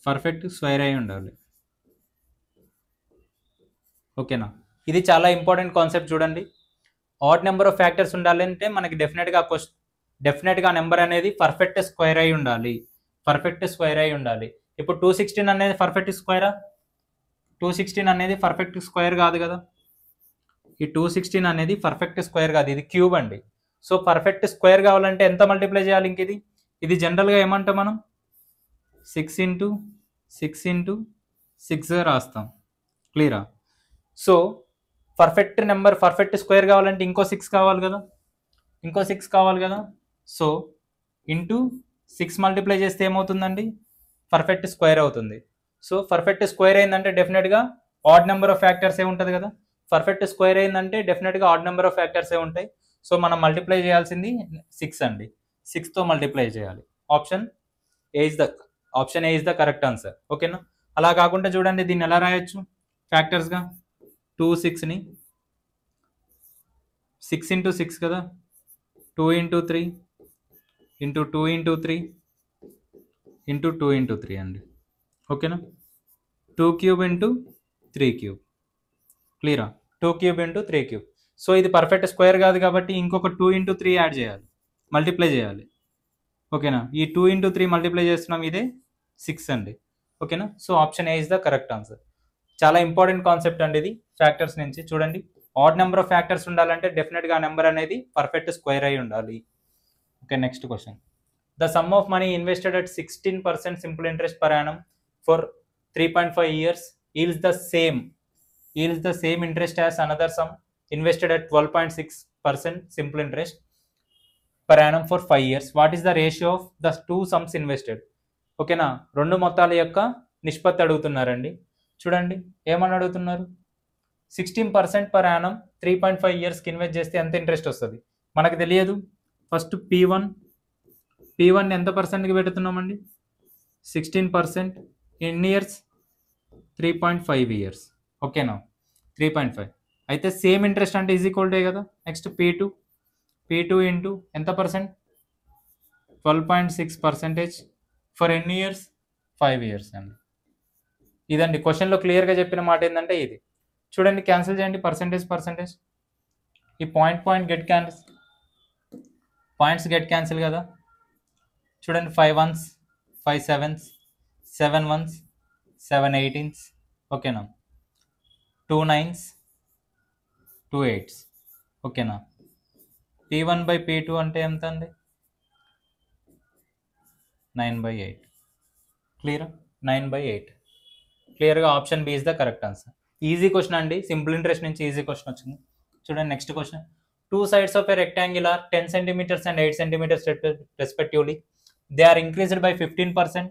Speaker 1: పర్ఫెక్ట్ స్క్వేర్ అయి ఉండాలి. ఓకేనా, ఇది చాలా ఇంపార్టెంట్ కాన్సెప్ట్. చూడండి, ఆడ్ నెంబర్ ఆఫ్ ఫ్యాక్టర్స్ ఉండాలంటే మనకి డెఫినెట్గా నెంబర్ అనేది పర్ఫెక్ట్ స్క్వేర్ అయి ఉండాలి. ఇప్పుడు 216 అనేది పర్ఫెక్ట్ స్క్వేరా? 216 అనేది పర్ఫెక్ట్ స్క్వేర్ కాదు కదా. ఈ 216 అనేది పర్ఫెక్ట్ స్క్వేర్ కాదు, ఇది క్యూబ్ అండి. సో పర్ఫెక్ట్ స్క్వేర్ కావాలంటే ఎంత మల్టిప్లై చేయాలి? ఇంక ఇది జనరల్గా ఏమంటాం మనం? 6 × 6 × 6 రాస్తాం. క్లియరా? సో పర్ఫెక్ట్ స్క్వేర్ కావాలంటే ఇంకో 6 కావాలి కదా. సో ఇంటూ 6 మల్టిప్లై చేస్తే ఏమవుతుందండి? పర్ఫెక్ట్ స్క్వేర్ అవుతుంది. సో పర్ఫెక్ట్ స్క్వేర్ అయిందంటే డెఫినెట్గా ఆడ్ నెంబర్ ఆఫ్ ఫ్యాక్టర్స్ ఉంటుంది కదా. పర్ఫెక్ట్ స్క్వేర్ అయిందంటే డెఫినెట్గా ఆడ్ నెంబర్ ఆఫ్ ఫ్యాక్టర్స్ ఉంటాయి. సో మనం మల్టిప్లై చేయాల్సింది 6 అండి. 6తో మల్టిప్లై చేయాలి. Option A is the correct answer. ఓకేనా, అలా కాకుండా చూడండి, దీన్ని ఎలా రాయొచ్చు ఫ్యాక్టర్స్గా? 2 6ని 6 × 6 కదా, 2 × 3 × 2 × 3 × 2 × 3 అండి. ఓకేనా, 2³ × 3³. క్లియరా? 2³ × 3³. సో ఇది పర్ఫెక్ట్ స్క్వేర్ కాదు కాబట్టి ఇంకొక 2 × 3 యాడ్ చేయాలి, మల్టిప్లై చేయాలి. ఓకేనా, ఈ 2 × 3 మల్టిప్లై చేస్తున్నాం, ఇదే 6 అండి. ఓకేనా, so option A is the correct answer. చాలా ఇంపార్టెంట్ కాన్సెప్ట్ అండి ఇది ఫ్యాక్టర్స్ నుంచి. చూడండి, ఆడ్ నెంబర్ ఆఫ్ ఫ్యాక్టర్స్ ఉండాలంటే డెఫినెట్గా ఆ నెంబర్ అనేది పర్ఫెక్ట్ స్క్వేర్ అయి ఉండాలి. Okay, next question, the sum of money invested at 16% simple interest per annum for 3.5 years yields the same interest as another sum invested at 12.6% simple interest per annum for 5 years. What is the ratio of the two sums invested? ఓకేనా, రెండు మొత్తాల యొక్క నిష్పత్తి అడుగుతున్నారండి. చూడండి, ఏమని అడుగుతున్నారు? 16% per annum 3.5 yearsకి invest చేస్తే ఎంత ఇంట్రెస్ట్ వస్తుంది మనకు తెలియదు. ఫస్ట్ P1 ఎంత పర్సెంట్కి పెడుతున్నామండి? 16%. ఎన్ని ఇయర్స్? 3.5 years. ఓకేనా, 3.5 అయితే సేమ్ ఇంట్రెస్ట్ అంటే ఈజ్ ఈక్వల్ టు కదా. నెక్స్ట్ P2 ఇంటూ ఎంత పర్సెంట్? 12.6% ఫర్ ఎన్ని ఇయర్స్? 5 years అండి. ఇదండి క్వశ్చన్లో క్లియర్గా చెప్పిన మాట ఏంటంటే ఇది. చూడండి, క్యాన్సిల్ చేయండి పర్సెంటేజ్. ఈ పాయింట్స్ గెట్ క్యాన్సిల్ కదా. చూడండి, 5 1s 5 7s 7 1s 7 18s. ఓకేనా, 2 9s 2 8s. ఓకేనా, P1 బై P2 అంటే ఎంత అండి? 9/8. క్లియరా? 9/8. క్లియర్గా option B is the correct answer. Easy question అండి, సింపుల్ ఇంట్రెస్ట్ నుంచి ఈజీ క్వశ్చన్ వచ్చింది. చూడండి, next question, 2 sides of a rectangle are 10 centimeters and 8 centimeters respectively. They are increased by 15%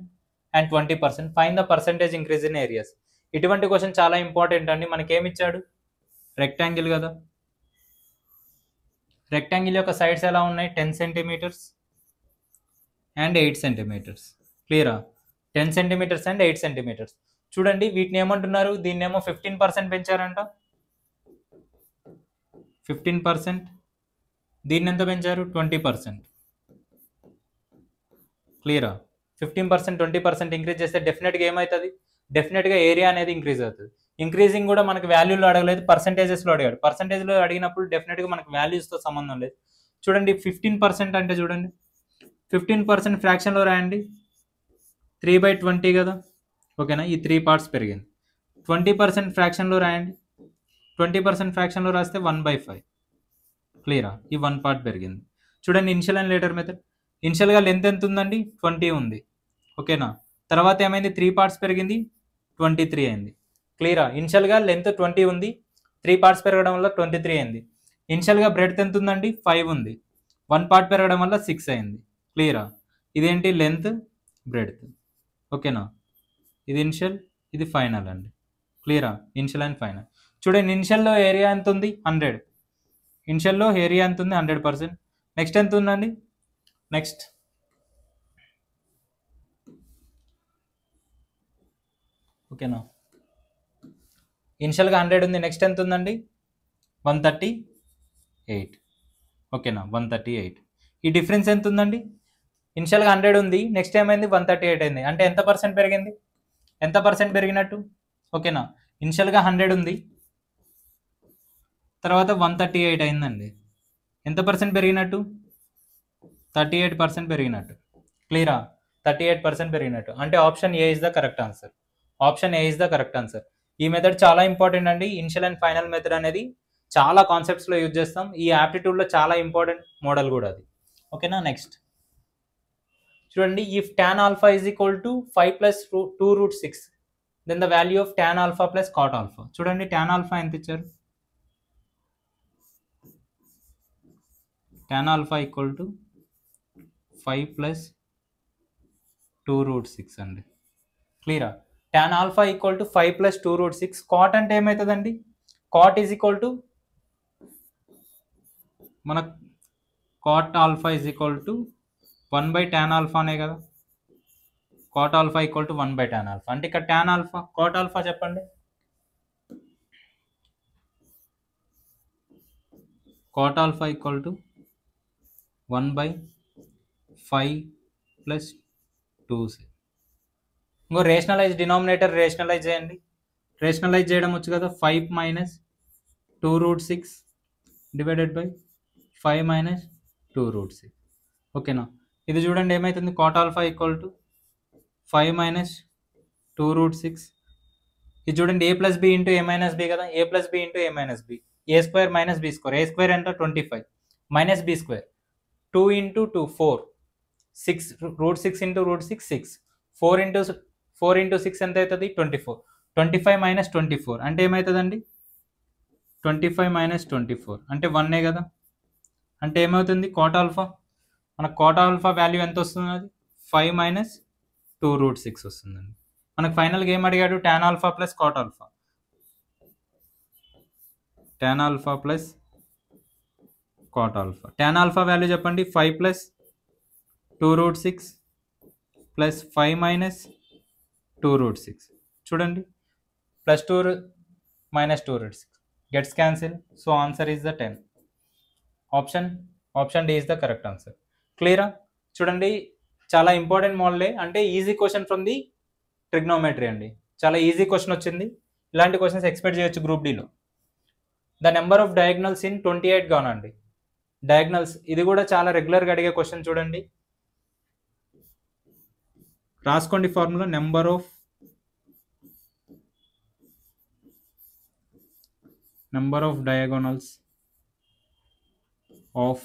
Speaker 1: and 20%. Find the percentage increase in areas. ఇటువంటి question చాలా important అండి. మనకి ఏమి ఇచ్చాడు? రెక్టాంగిల్ కదా. రెక్టాంగిల్ యొక్క సైడ్స్ ఎలా ఉన్నాయి? 10 centimeters అండ్ 8 centimeters. క్లియరా? 10 centimeters అండ్ 8 centimeters. చూడండి, వీటిని ఏమంటున్నారు? దీన్నేమో 15% పెంచారంట, 15%. దీన్ని ఎంత పెంచారు? 20%. క్లియరా? 15% 20% ఇంక్రీజ్ చేస్తే డెఫినెట్గా ఏమవుతుంది? డెఫినెట్గా ఏరియా అనేది ఇంక్రీజ్ అవుతుంది. ఇంక్రీజింగ్ కూడా మనకి వాల్యూలో అడగలేదు, పర్సెంటేజెస్లో అడిగాడు. పర్సెంటేజ్లో అడిగినప్పుడు డెఫినెట్గా మనకి వాల్యూస్తో సంబంధం లేదు. చూడండి 15% అంటే చూడండి 15% ఫ్రాక్షన్లో రాయండి 3/20 కదా, ఓకేనా. ఈ 3 పార్ట్స్ పెరిగింది. 20% ఫ్రాక్షన్లో రాయండి, 20% ఫ్రాక్షన్లో రాస్తే 1/5. క్లియరా, ఈ 1 పార్ట్ పెరిగింది. చూడండి ఇనిషియల్ అండ్ లేటర్ మెథడ్. ఇనిషియల్గా లెంత్ ఎంత ఉందండి 20 ఉంది, ఓకేనా. తర్వాత ఏమైంది 3 పార్ట్స్ పెరిగింది 23 అయింది. క్లియరా, ఇనిషియల్గా లెంత్ 20 ఉంది, 3 పార్ట్స్ పెరగడం వల్ల 23 అయింది. ఇనిషియల్గా బ్రెడ్త్ ఎంత ఉందండి 5 ఉంది, 1 పార్ట్ పెరగడం వల్ల 6 అయింది. క్లియరా, ఇదేంటి లెంత్ బ్రెడ్త్, ఓకేనా. ఇది ఇనిషియల్, ఇది ఫైనల్ అండి. క్లియరా, ఇనిషియల్ అండ్ ఫైనల్. చూడండి ఇనిషియల్లో ఏరియా ఎంత ఉంది 100, ఇనిషియల్లో ఏరియా ఎంత ఉంది 100%. నెక్స్ట్ ఎంత ఉందండి, నెక్స్ట్ ఓకేనా, ఇనిషియల్గా 100 ఉంది, నెక్స్ట్ ఎంత ఉందండి 138, ఓకేనా 138. ఈ డిఫరెన్స్ ఎంత ఉందండి, ఇనిషియల్గా 100 ఉంది, నెక్స్ట్ ఏమైంది 138 అయింది, అంటే ఎంత పర్సెంట్ పెరిగింది, ఎంత పర్సెంట్ పెరిగినట్టు, ఓకేనా. ఇనిషియల్గా 100 ఉంది, తర్వాత 138 అయిందండి, ఎంత పర్సెంట్ పెరిగినట్టు 38% పెరిగినట్టు. క్లియరా, 38% పెరిగినట్టు. అంటే option A is the correct answer, option A is the correct answer. ఈ మెథడ్ చాలా ఇంపార్టెంట్ అండి. ఇనిషియల్ అండ్ ఫైనల్ మెథడ్ అనేది చాలా కాన్సెప్ట్స్లో యూజ్ చేస్తాం. ఈ యాప్టిట్యూడ్లో చాలా ఇంపార్టెంట్ మోడల్ కూడా అది, ఓకేనా. నెక్స్ట్ చూడండి, if tan alpha is equal to 5 plus 2 root 6, then the value of tan alpha plus cot alpha. చూడండి tan alpha ఎంత ఇచ్చారు, tan alpha equal to 5 plus 2 root 6 అండి. క్లియరా, tan alpha equal to 5 plus 2 root 6. cot అంటే ఏమవుతుందండి, cot is equal to మన cot alpha is equal to 1 by tan alpha అనే కదా, cot alpha equal to 1 by tan alpha. అంటే ఇక్కడ tan alpha cot alpha చెప్పండి, cot alpha equal to 1 by 5 plus 2. ఇంకో rationalise, denominator rationalise చేయండి. Rationalise చేయడం వచ్చు కదా, 5 minus 2 root 6 divided by 5 minus 2 root 6, ఓకేనా. ఇది చూడండి ఏమవుతుంది, cot alpha equal to 5 minus 2 root 6. ఇది చూడండి a plus b into a minus b కదా, a plus b into a minus b, a square minus b square, a square ఎంత 25 minus b square, 2 into 2 4, 6 root 6 into root 6 6, 4 into 6 ఎంత అవుతుంది 24, 25 minus 24 అంటే ఏమవుతుందండి 25 minus 24 అంటే 1 కదా. అంటే ఏమవుతుంది cot alpha, మనకు cot alpha వాల్యూ ఎంత వస్తుంది, అది 5 మైనస్ 2 root 6 వస్తుందండి. మనకు ఫైనల్గా ఏం అడిగాడు, tan alpha plus cot alpha, tan alpha plus cot alpha. tan alpha value చెప్పండి, 5 plus 2 root 6 plus 5 minus 2 root 6. చూడండి plus 2 minus 2 root 6 gets cancel, so answer is the 10. Option D is the correct answer. క్లియరా, చూడండి చాలా important మోడలే, అంటే easy question from the trigonometry అండి. చాలా easy question వచ్చింది, ఇలాంటి క్వశ్చన్స్ ఎక్స్పెక్ట్ చేయొచ్చు గ్రూప్ డిలో. The number of diagonals in 28 గానండి, డయాగ్నల్స్ ఇది కూడా చాలా రెగ్యులర్గా అడిగే క్వశ్చన్. చూడండి రాసుకోండి formula, number of diagonals of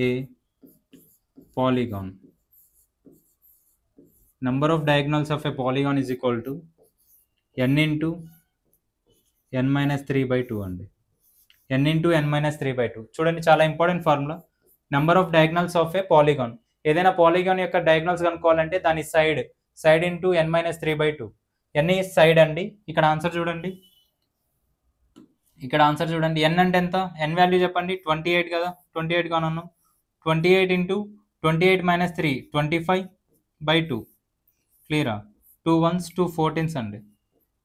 Speaker 1: A polygon. Number of diagonals of A polygon is equal to n into n minus 3/2 అండి, n ఇంటూ n మైనస్ 3/2. చూడండి చాలా important formula, number of diagonals of A polygon. ఏదైనా polygon యొక్క diagonals కనుక్కోవాలంటే దాని side into n minus 3/2, n ఈ side అండి. ఇక్కడ answer చూడండి, n అంటే ఎంత, n వాల్యూ చెప్పండి 28 కదా, 28 కానన్నాం, 28 ఇంటూ 28 మైనస్ 3 25/2. క్లియరా, 2 1s 2 14s అండి,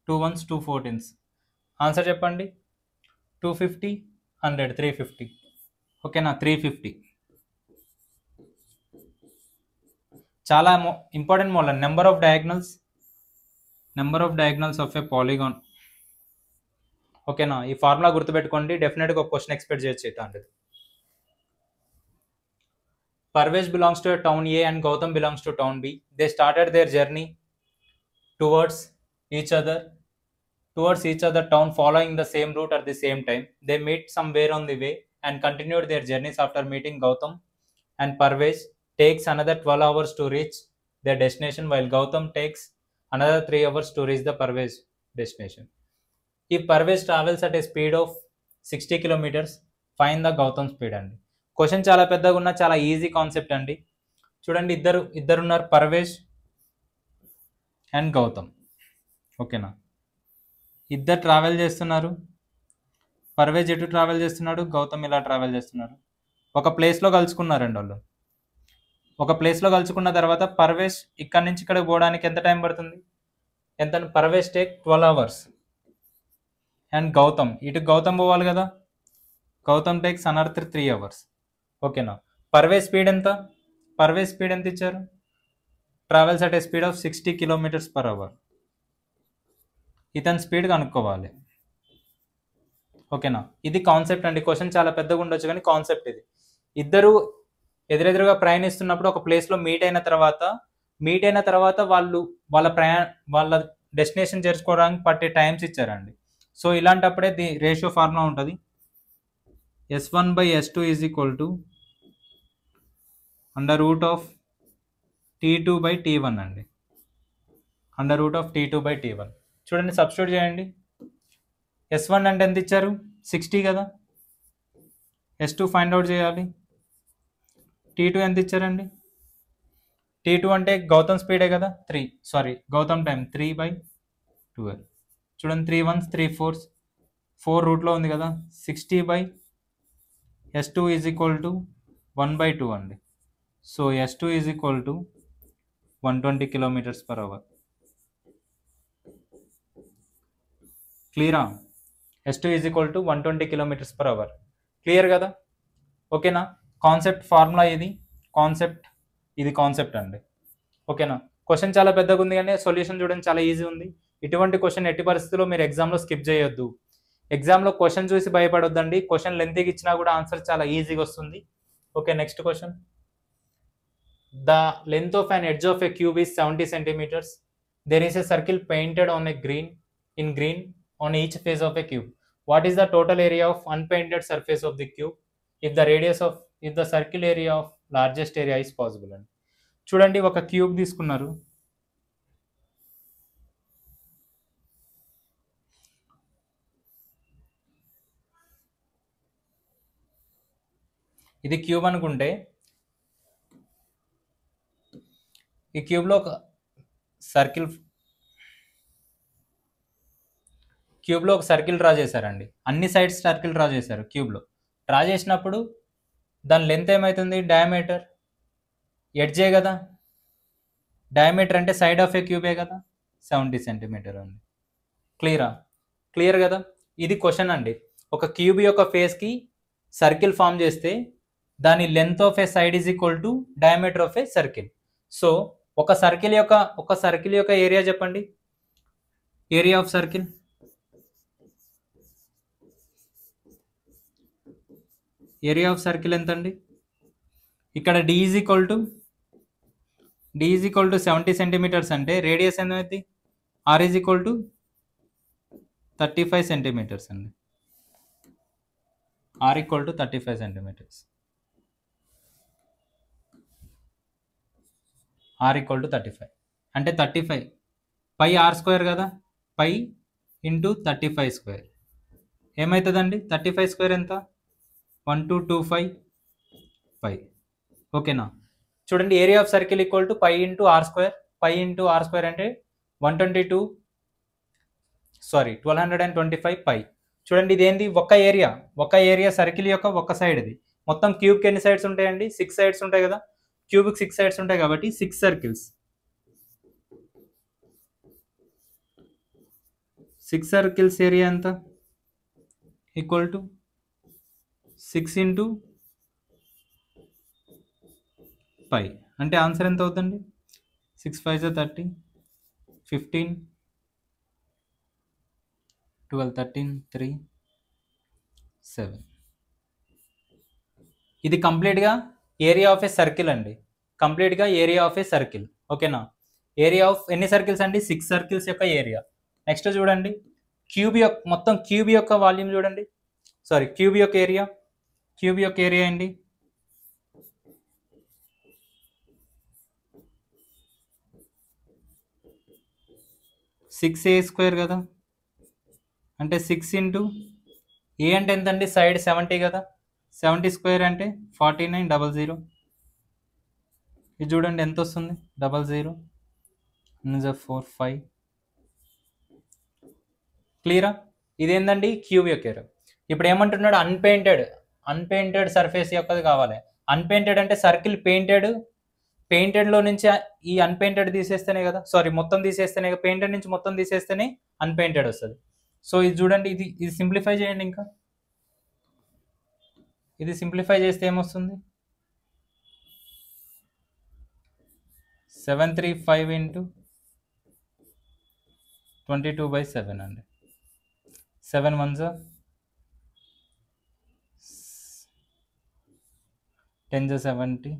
Speaker 1: 2 1s 2 14s. ఆన్సర్ చెప్పండి 250 100 350, ఓకేనా 350. చాలా important model, number of diagonals of A polygon ఓకేనా, ఈ ఫార్ములా గుర్తుపెట్టుకోండి, డెఫినెట్గా ఒక క్వశ్చన్ ఎక్స్పెక్ట్ చేయొచ్చు ఇట్లాంటిది. Parvez belongs to a town A and Gautam belongs to town B. They started their journey towards each other town following the same route at the same time. They meet somewhere on the way and continued their journeys. After meeting, Gautam and Parvez takes another 12 hours to reach their destination, while Gautam takes another 3 hours to reach the Parvez destination. If Parvez travels at a speed of 60 kilometers, find the Gautam speed అండి. Question చాలా పెద్దగా ఉన్న చాలా easy concept అండి. చూడండి, ఇద్దరున్నారు, Parvez and Gautam. ఓకేనా, ఇద్దరు ట్రావెల్ చేస్తున్నారు. పర్వేజ్ ఎటు ట్రావెల్ చేస్తున్నాడు, గౌతమ్ ఇలా ట్రావెల్ చేస్తున్నారు. ఒక ప్లేస్లో కలుసుకున్నారండి వాళ్ళు. ఒక ప్లేస్లో కలుసుకున్న తర్వాత పర్వేజ్ ఇక్కడి నుంచి ఇక్కడికి పోవడానికి ఎంత టైం పడుతుంది, ఎంత? Parvez take 12 hours and Gautam పోవాలి కదా, గౌతమ్ టేక్స్ అనదర్ 3 hours. ఓకేనా, పర్వేజ్ స్పీడ్ ఎంత ఇచ్చారు? Travels at a speed of 60 km/h. ఇతని స్పీడ్ కనుక్కోవాలి. ఓకేనా, ఇది కాన్సెప్ట్ అండి. క్వశ్చన్ చాలా పెద్దగా ఉండొచ్చు కానీ కాన్సెప్ట్ ఇది. ఇద్దరు ఎదురెదురుగా ప్రయాణిస్తున్నప్పుడు ఒక ప్లేస్లో మీట్ అయిన తర్వాత వాళ్ళ డెస్టినేషన్ చేరుకోవడానికి పట్టే టైమ్స్ ఇచ్చారండి. సో ఇలాంటప్పుడే ది రేషియో ఫార్ములా ఉంటుంది. S1/S2 is equal to √T2/T1 అండి. √T2/T1. చూడండి, సబ్స్టిట్యూట్ చేయండి. S1 అంటే ఎంత ఇచ్చారు, 60 కదా. S2 ఫైండ్ అవుట్ చేయాలి. T2 ఎంత ఇచ్చారండి? T2 అంటే గౌతమ్ స్పీడే కదా, గౌతమ్ టైం 3/12. చూడండి, 3 1s 3 4s 4 రూట్లో ఉంది కదా. 60/S2 ఈజ్ ఈక్వల్ టు 1/2 అండి. So S2 is equal to 120 km/h. క్లియరా? S2 is equal to 120 km/h. Clear కదా? ఓకేనా, కాన్సెప్ట్ ఫార్ములా ఇది కాన్సెప్ట్ అండి. ఓకేనా, క్వశ్చన్ చాలా పెద్దగా ఉంది కానీ సొల్యూషన్ చూడండి చాలా ఈజీ ఉంది. ఇటువంటి క్వశ్చన్ ఎట్టి పరిస్థితుల్లో మీరు ఎగ్జామ్లో స్కిప్ చేయొద్దు. ఎగ్జామ్లో క్వశ్చన్ చూసి భయపడొద్దండి. క్వశ్చన్ లెంతీగా ఇచ్చినా కూడా ఆన్సర్ చాలా ఈజీగా వస్తుంది. Okay, next question. The length of an edge of a cube is 70 centimeters. There is a circle painted in green on each face of a cube. What is the total area of unpainted surface of the cube if the circle area of largest area is possible? And చూడండి, ఒక cube తీసుకున్నారు. ఇది cube అనుకుంటే ఈ క్యూబ్లో ఒక circle draw చేశారండి. అన్ని sides circle draw చేశారు. క్యూబ్లో డ్రా చేసినప్పుడు దాని లెంత్ ఏమవుతుంది, డయామీటర్. ఎడ్జే కదా, డయామీటర్ అంటే సైడ్ ఆఫ్ ఏ క్యూబే కదా, 70 cm అండి. క్లియర్ కదా? ఇది క్వశ్చన్ అండి. ఒక క్యూబ్ యొక్క ఫేస్కి సర్కిల్ ఫామ్ చేస్తే దాని length of A side is equal to diameter of a circle. So ఒక సర్కిల్ యొక్క ఏరియా చెప్పండి. ఏరియా ఆఫ్ సర్కిల్ ఎంత అండి? ఇక్కడ D is equal to 70 cm అంటే రేడియస్ ఏమైంది, R is equal to 35 cm అండి. R equal to 35 cm. R equal to 35 అంటే 35 పై R² కదా, పై ఇంటూ 35² ఏమవుతుందండి? 35² ఎంత? 1225 పై. ఓకేనా, చూడండి, area of circle equal to pi into R². Pi into R² అంటే 1225 పై. చూడండి, ఇదేంది, ఒక ఏరియా సర్కిల్ యొక్క ఒక సైడ్. ఇది మొత్తం క్యూబ్కి ఎన్ని సైడ్స్ ఉంటాయండి? 6 సైడ్స్ ఉంటాయి కదా. క్యూబ్కి 6 సైడ్స్ ఉంటాయి కాబట్టి 6 సర్కిల్స్ ఏరియా ఎంత? Equal to 6 into pi. అంటే ఆన్సర్ ఎంత అవుతుంది? 6 5 30, 15, 12, 13, 3, 7. ఇది కంప్లీట్గా ఏరియా ఆఫ్ ఏ సర్కిల్ అండి. కంప్లీట్గా ఏరియా ఆఫ్ ఏ సర్కిల్. ఓకేనా? ఏరియా ఆఫ్ ఎన్ని సర్కిల్స్ అండి? 6 సర్కిల్స్ యొక్క ఏరియా. నెక్స్ట్ చూడండి, క్యూబ్ యొక్క మొత్తం క్యూబ్ యొక్క వాల్యూమ్ చూడండి. సారీ, క్యూబ్ యొక్క ఏరియా. క్యూబ్ యొక్క ఏరియా అండి 6a² కదా, అంటే 6 ఇంటూ ఏ అంటే ఎంత అండి? సైడ్ 70 కదా, 70² అంటే 4900. ఇది చూడండి ఎంత వస్తుంది? 00 4 5. క్లియరా? ఇదేంటండి? క్యూబ్ యొక్క ఏరియా. ఇప్పుడు ఏమంటున్నాడు? అన్పెయింటెడ్ సర్ఫేస్ యొక్కది కావాలి. అన్పెయింటెడ్ అంటే సర్కిల్ పెయింటెడ్లో నుంచి ఈ అన్పెయింటెడ్ తీసేస్తేనే కదా, సారీ మొత్తం తీసేస్తేనే, పెయింటెడ్ నుంచి మొత్తం తీసేస్తేనే అన్పెయింటెడ్ వస్తుంది. సో ఇది చూడండి, ఇది సింప్లిఫై చేయండి. ఇంకా ఇది సింప్లిఫై చేస్తే ఏమొస్తుంది? 735 ఇంటూ 22/7 అండి. 7 1s 10 70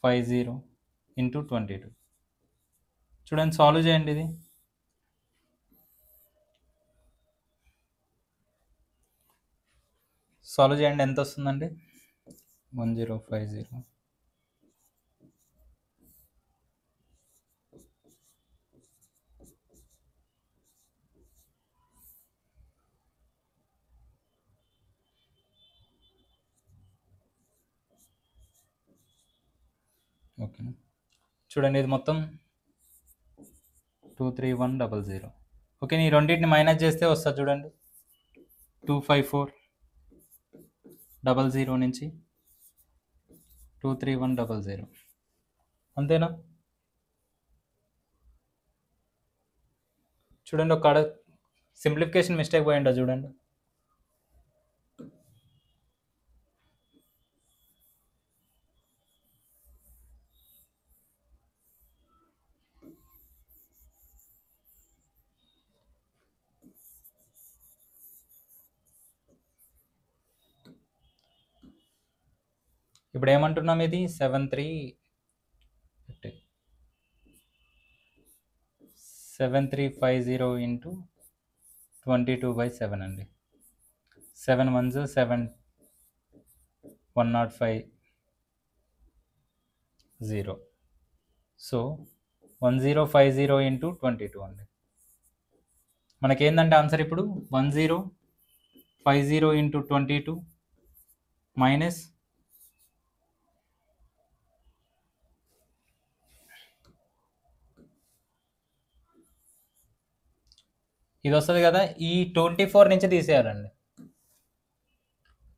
Speaker 1: 50 ఇంటూ 22. చూడండి, సాల్వ్ చేయండి. ఇది సాల్వ్ చేయండి, ఎంత వస్తుందండి? 1050. ఓకేనా? చూడండి, ఇది మొత్తం 23100. ఓకే, ఈ రెండింటిని మైనస్ చేస్తే వస్తుంది. చూడండి, 25400 నుంచి 23100. అంతేనా? చూడండి, ఒక సింప్లిఫికేషన్ మిస్టేక్ పోయిండో చూడండి. ఇప్పుడు ఏమంటున్నాం? ఇది 7350 ఇంటూ 22/7 అండి. 7 1s 7 105. సో 1050 ఇంటూ 22 అండి. మనకేందంటే ఆన్సర్ ఇప్పుడు 1050 ఇంటూ 22 మైనస్ ఇది వస్తుంది కదా, ఈ 24 నుంచి తీసేయాలండి.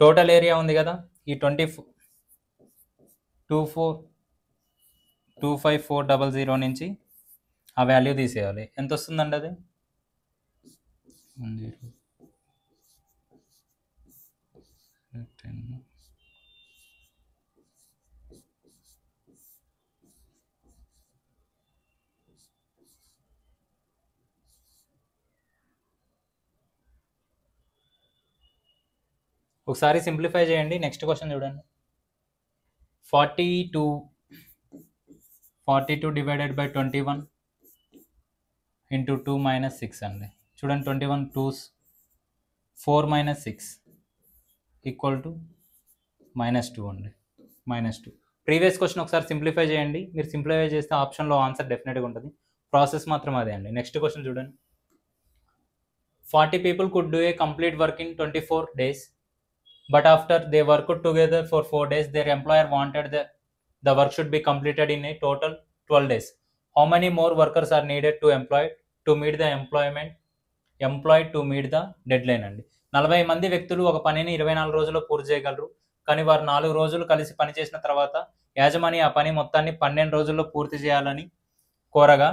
Speaker 1: టోటల్ ఏరియా ఉంది కదా, ఈ 25400 నుంచి ఆ వాల్యూ తీసేయాలి. ఎంత వస్తుందండి అది? 10. ఒకసారి సింప్లిఫై చేయండి. నెక్స్ట్ క్వశ్చన్ చూడండి. 42 డివైడెడ్ బై 21 ఇంటూ 2 మైనస్ 6 అండి. చూడండి, 21 2s 4 మైనస్ 6 ఈక్వల్ టు -2 అండి. -2. ప్రీవియస్ క్వశ్చన్ ఒకసారి సింప్లిఫై చేయండి. మీరు సింప్లిఫై చేస్తే ఆప్షన్లో ఆన్సర్ డెఫినెట్గా ఉంటుంది. ప్రాసెస్ మాత్రం అదే అండి. నెక్స్ట్ క్వశ్చన్ చూడండి. 40 people could do a complete work in 24 days. But after they worked together for 4 days, their employer wanted the work should be completed in a total 12 days. How many more workers are needed to meet the employed to meet the deadline అండి. 40 మంది వ్యక్తులు ఒక పనిని 24 రోజుల్లో పూర్తి చేయగలరు. కానీ వారు 4 రోజులు కలిసి పనిచేసిన తర్వాత యాజమాని ఆ పని మొత్తాన్ని 12 రోజుల్లో పూర్తి చేయాలని కోరగా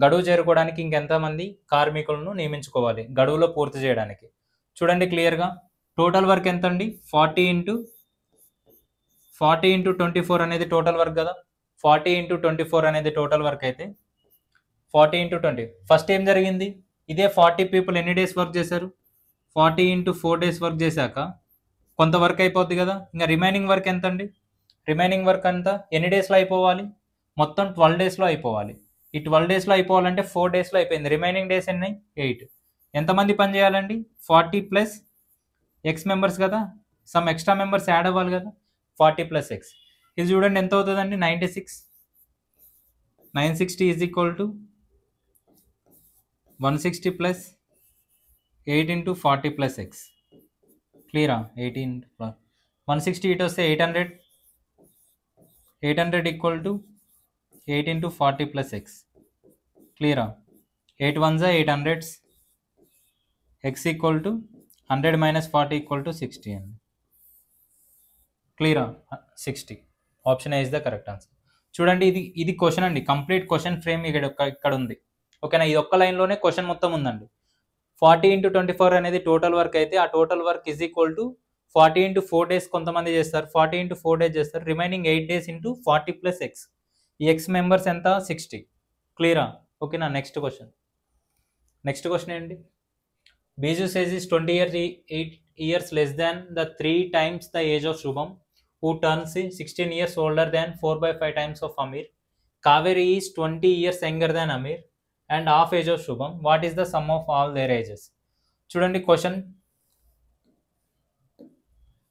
Speaker 1: గడువు చేరుకోవడానికి ఇంకెంతమంది కార్మికులను నియమించుకోవాలి గడువులో పూర్తి చేయడానికి? చూడండి క్లియర్గా, టోటల్ వర్క్ ఎంత అండి? 40 ఇంటూ 24 అనేది టోటల్ వర్క్ కదా. 40 ఇంటూ 24 అనేది టోటల్ వర్క్ అయితే 40 ఇంటూ 20. ఫస్ట్ ఏం జరిగింది? ఇదే 40 పీపుల్ ఎన్ని డేస్ వర్క్ చేశారు? 40 ఇంటూ 4 డేస్ వర్క్ చేశాక కొంత వర్క్ అయిపోద్ది కదా, ఇంకా రిమైనింగ్ వర్క్ ఎంత అండి? రిమైనింగ్ వర్క్ అంతా ఎన్ని డేస్లో అయిపోవాలి? మొత్తం 12 డేస్లో అయిపోవాలి. ఈ 12 డేస్లో అయిపోవాలంటే 4 డేస్లో అయిపోయింది. రిమైనింగ్ డేస్ ఎన్ని? 8. ఎంతమంది పని చేయాలండి? 40 ప్లస్ ఎక్స్ మెంబర్స్ కదా, సమ్ ఎక్స్ట్రా మెంబర్స్ యాడ్ అవ్వాలి కదా, 40 ప్లస్ ఎక్స్. ఇది చూడండి ఎంత అవుతుందండి? 96. 960 is equal to 160 plus 8 into 40 plus x. క్లియరా? 18 160 ఇటు వస్తే 800. 800 equal to 8 into 40 plus x. క్లియరా? 8 1 800. X equal to 100 minus 40 equal to 60 అండి. క్లియరా? 60. Option A is the correct answer. చూడండి ఇది క్వశ్చన్ అండి, కంప్లీట్ క్వశ్చన్ ఫ్రేమ్ ఇక్కడ ఉంది. ఓకేనా? ఇది ఒక్క లైన్లోనే క్వశ్చన్ మొత్తం ఉందండి. 40 ఇంటూ 24 అనేది టోటల్ వర్క్ అయితే ఆ total work is equal to 40 into 4 days కొంతమంది చేస్తారు, 40 ఇంటూ 4 డేస్ చేస్తారు, remaining 8 days into 40 plus X. ఈ ఎక్స్ మెంబర్స్ ఎంత? 60. క్లియరా? ఓకేనా? నెక్స్ట్ క్వశ్చన్ ఏంటి? Biju says is 20 years less than the 3 times the age of Shubham, who turns 16 years older than 4/5 times of Amir. Kaveri is 20 years younger than Amir and half age of Shubham. What is the sum of all their ages? చూడండి question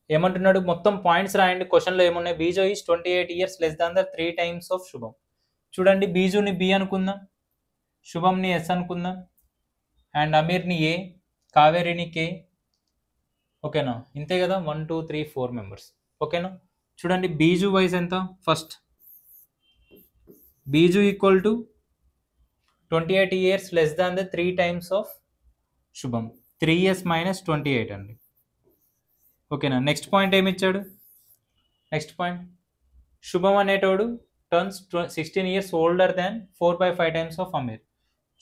Speaker 1: ఏమంటున్నాడు, మొత్తం points రాయండి. క్వశ్చన్లో ఏమున్నాయి? Biju is 28 years less than the 3 times of Shubham. చూడండి, బీజుని B అనుకుందాం, శుభంని yes అనుకుందాం, and అమీర్ని ఏ, కావేరిని కే. ఓకేనా? ఇంతే కదా, 1 2 3 4 మెంబర్స్. ఓకేనా? చూడండి బీజు వైజ్ ఎంత? First Biju equal to 28 years less than the 3 times of శుభం. 3 years మైనస్ 28 అండి. ఓకేనా? నెక్స్ట్ పాయింట్ ఏమి ఇచ్చాడు? నెక్స్ట్ పాయింట్, శుభం అనేటోడు turns 16 years older than 4/5 times of Aamir.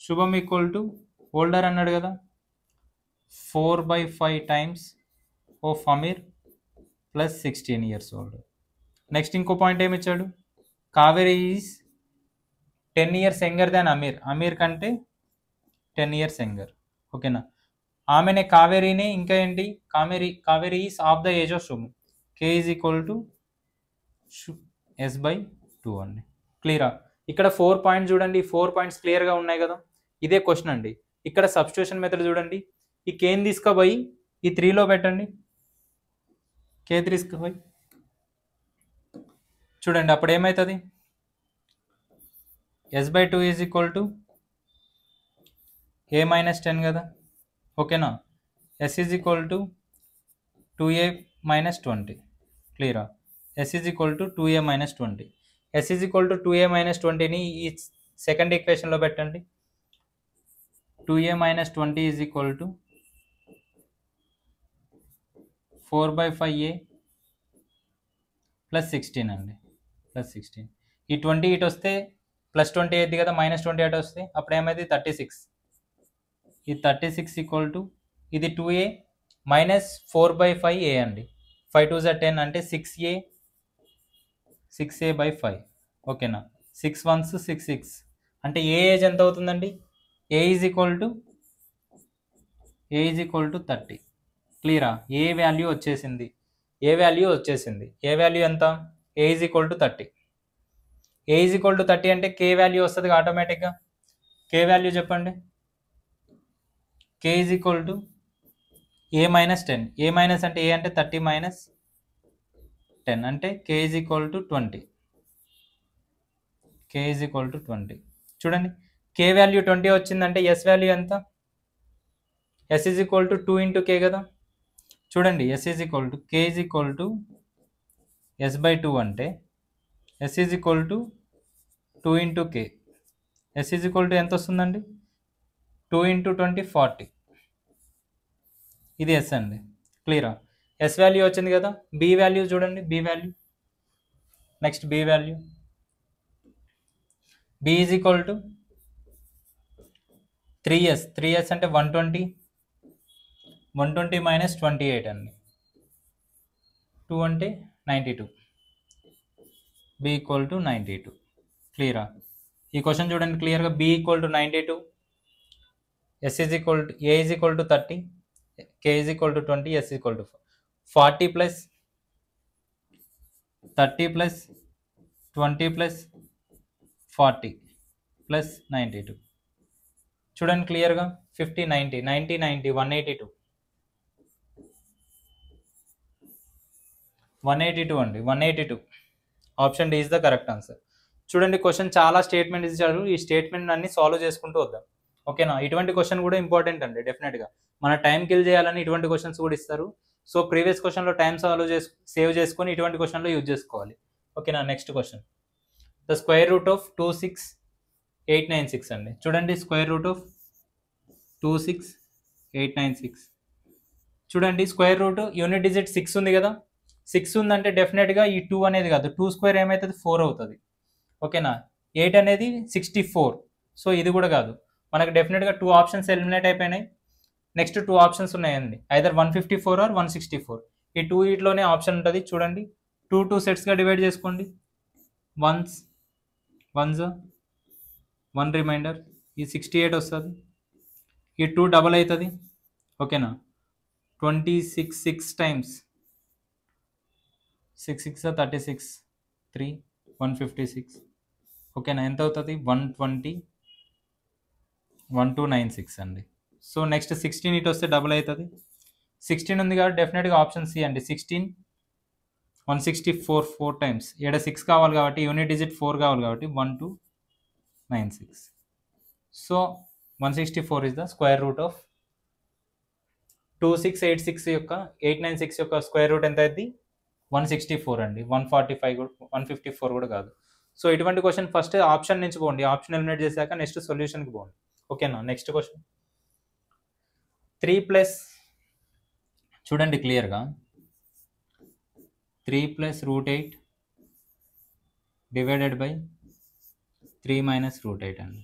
Speaker 1: Shubham equal to older అన్నాడు కదా, 4/5 times of Aamir plus 16 years old. Next ఇంకో పాయింట్ ఏమి ఇచ్చాడు? Kaveri is 10 years younger than Aamir. Aamir కంటే 10 years యంగర్. ఓకేనా? ఆమెనే కావేరీని ఇంకా ఏంటి? Kaveri is of the age of Shubham. K is equal to S/2 అండి. క్లియరా? ఇక్కడ 4 పాయింట్స్ చూడండి, 4 పాయింట్స్ క్లియర్గా ఉన్నాయి కదా. ఇదే క్వశ్చన్ అండి. ఇక్కడ సబ్స్టిట్యూషన్ మెథడ్ చూడండి, ఈ కేని తీసుకుపోయి ఈ 3లో పెట్టండి, కే తీసుకుపోయి చూడండి, అప్పుడు ఏమవుతుంది? S/2 is equal to A minus 10 కదా. ఓకేనా? S is equal to 2A minus 20. క్లియరా? S is equal to 2A minus 20. S is equal to 2A minus 20ని ఈ సెకండ్ ఈక్వేషన్లో పెట్టండి. 2A minus 20 is equal to 4/5A plus 16 అండి. Plus 16, ఈ 20 ఇటు వస్తే ప్లస్ 20 అయింది కదా, మైనస్ 20 అటు వస్తే అప్పుడు ఏమైంది? 36. ఈ 36 ఈక్వల్ టు ఇది 2A మైనస్ 4/5A అండి. 5 2 10 అంటే 6A/5. ఓకేనా? 6 1s 6 6 అంటే ఏ ఏజ్ ఎంత అవుతుందండి? A is equal to 30. క్లియరా? ఏ వాల్యూ వచ్చేసింది. ఏ వాల్యూ ఎంత? A is equal to 30. A is equal to 30 అంటే కే వాల్యూ వస్తుంది ఆటోమేటిక్గా. కే వాల్యూ చెప్పండి. K is equal to A minus 10. A minus అంటే ఏ అంటే 30 మైనస్ 10 అంటే K is equal to 20. K is equal to 20. చూడండి, K value 20 వచ్చిందంటే S value ఎంత? S is equal to 2 into K కదా. చూడండి, S is equal to K is equal to S/2 అంటే S is equal to 2 into K. S is equal to ఎంత వస్తుందండి? 2 into 20 40. ఇది yes అండి. క్లియరా? ఎస్ వాల్యూ వచ్చింది కదా. బి వాల్యూ చూడండి, B value. Next B value, B is equal to 3s. 3s అంటే 120 మైనస్ 28 అండి. 2 అంటే 92. B equal to 92. క్లియరా? ఈ క్వశ్చన్ చూడండి క్లియర్గా. B equal to 92, S is equal to A is equal to 30, K is equal to 20, S is equal to 40 plus 30 plus 20 plus 40 plus 92. చూడండి క్లియర్గా 50 90 90 90 182 182 అండి 182. Option D is the correct answer. చూడండి question చాలా statement ఇచ్చారు, ఈ statement అన్ని solve చేసుకుంటూ వద్దాం. ఓకేనా, ఇటువంటి క్వశ్చన్ కూడా ఇంపార్టెంట్ అండి. డెఫినెట్గా మన టైం కిల్ చేయాలని ఇటువంటి క్వశ్చన్స్ కూడా ఇస్తారు. సో ప్రీవియస్ క్వశ్చన్లో టైం సేవ్ చేసుకొని ఇటువంటి క్వశ్చన్లో యూజ్ చేసుకోవాలి. ఓకేనా, next question. The square root of 26896 అండి. చూడండి స్క్వేర్ రూట్ ఆఫ్ 26896. చూడండి స్క్వేర్ రూట్ యూనిట్ డిజిట్ 6 ఉంది కదా, 6 ఉందంటే డెఫినెట్గా ఈ 2 అనేది కాదు, 2 స్క్వేర్ ఏమవుతుంది 4 అవుతుంది. ఓకేనా, 8 అనేది 64. సో ఇది కూడా కాదు, మనకు డెఫినెట్గా 2 ఆప్షన్స్ ఎలిమినేట్ అయిపోయినాయి. నెక్స్ట్ 2 ఆప్షన్స్ ఉన్నాయండి, ఐదర్ 154 ఆర్ 164. ఈ 2 వీటిలోనే ఆప్షన్ ఉంటుంది. చూడండి 2 సెట్స్గా డివైడ్ చేసుకోండి. 1s 1 రిమైండర్, ఈ 68 వస్తుంది, ఈ 2 డబల్ అవుతుంది. ఓకేనా, 26 6 టైమ్స్ 6 6 36 3 156. ఓకేనా, ఎంత అవుతుంది 120 1296 అండి. సో నెక్స్ట్ 16 ఇటు వస్తే డబుల్ అవుతుంది. 16 ఉంది కాబట్టి డెఫినెట్గా ఆప్షన్ సి అండి. 16 164 4 టైమ్స్, ఇక్కడ 6 కావాలి కాబట్టి యూనిట్ డిజిట్ 4 కావాలి కాబట్టి 1296. So 164 is the square root of 2686 యొక్క 896 యొక్క స్క్వేర్ రూట్ ఎంత అయింది 164 అండి. 145 154 కూడా కాదు. సో ఇటువంటి క్వశ్చన్ ఫస్ట్ ఆప్షన్ నుంచి పోండి, ఆప్షన్ ఎలిమినేట్ చేశాక నెక్స్ట్ సొల్యూషన్కి పోండి. ఓకేనా, నెక్స్ట్ క్వశ్చన్ 3 ప్లస్, చూడండి క్లియర్గా 3 ప్లస్ √8 డివైడెడ్ బై 3 మైనస్ √8 అండి.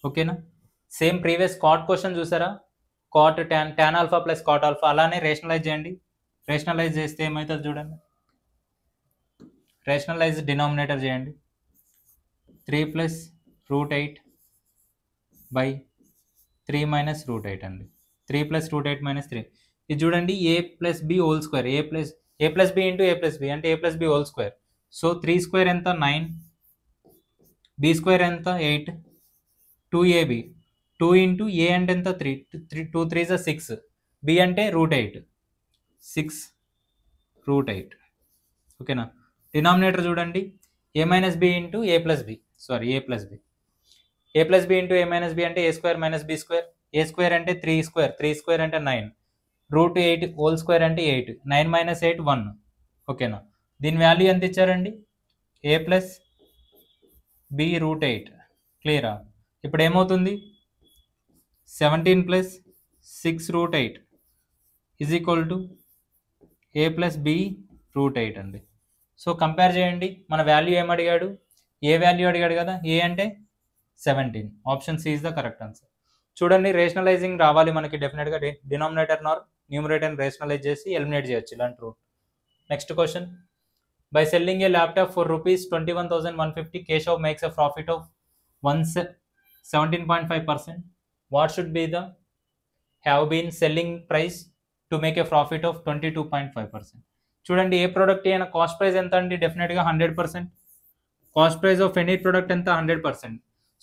Speaker 1: ఓకేనా, సేమ్ ప్రీవియస్ కాట్ క్వశ్చన్ చూసారా, cot tan alpha plus cot alpha, అలానే రేషనలైజ్ చేయండి. రేషనలైజ్ చేస్తే ఏమవుతుంది చూడండి, రేషనలైజ్ డినామినేటర్ చేయండి. 3 ప్లస్ √8 బై 3 మైనస్ √8 అండి. 3 ప్లస్ √8 మైనస్ 3, ఇది చూడండి a plus B whole square, A plus B into A plus B అంటే A plus B whole square. So 3 square ఎంత 9, బి స్క్వేర్ ఎంత 8, 2ab, 2 ఇంటూ ఏ అంటే ఎంత 3, 2 3 6, బి అంటే √8 6 √8. ఓకేనా, డినామినేటర్ చూడండి ఏ minus B into A plus B, sorry A plus B, A plus B into A minus B అంటే ఏ square minus B square, ఏ square అంటే 3 square, 3 square అంటే 9, √8 హోల్ స్క్వేర్ అంటే 8, 9 మైనస్ 8 1. ఓకేనా, దీని వాల్యూ ఎంత ఇచ్చారండి ఏ ప్లస్ బి √8. క్లియరా, ఇప్పుడు ఏమవుతుంది 17 plus 6 √8 is equal to A plus B √8 అండి. సో కంపేర్ చేయండి, మన వాల్యూ ఏం అడిగాడు, ఏ వాల్యూ అడిగాడు కదా, ఏ అంటే 17. Option C is the correct answer. చూడండి రేషనలైజింగ్ రావాలి మనకి, డెఫినెట్గా డినామినేటర్ నార్ న్యూమరేటర్ రేషనలైజ్ చేసి ఎలిమినేట్ చేయొచ్చు ఇలాంటి root. Next question, by selling a laptop for ₹21,150 Keshav makes a profit of 17.5%. What should be the have been selling price to make a profit of 22.5%. చూడండి ఏ product అయినా cost price ఎంత అండి, డెఫినెట్గా 100%. Cost price of any product ఎంత 100%.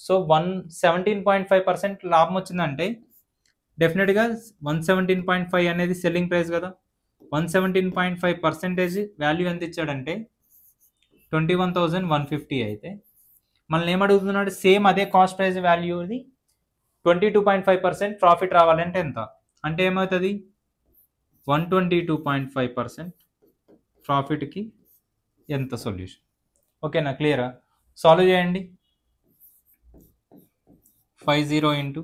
Speaker 1: So 17.5% లాభం వచ్చిందంటే డెఫినెట్గా 117.5 అనేది సెల్లింగ్ ప్రైస్ కదా. 117.5% వాల్యూ ఎంత ఇచ్చాడంటే 21,150 అయితే మనల్ని ఏమడుగుతున్నాడు, సేమ్ అదే కాస్ట్ ప్రైస్ వాల్యూది 22.5% ప్రాఫిట్ రావాలంటే ఎంత అంటే ఏమవుతుంది 122.5% ప్రాఫిట్కి ఎంత సొల్యూషన్. ఓకేనా, క్లియరా, సాల్వ్ చేయండి. 50 ఇంటూ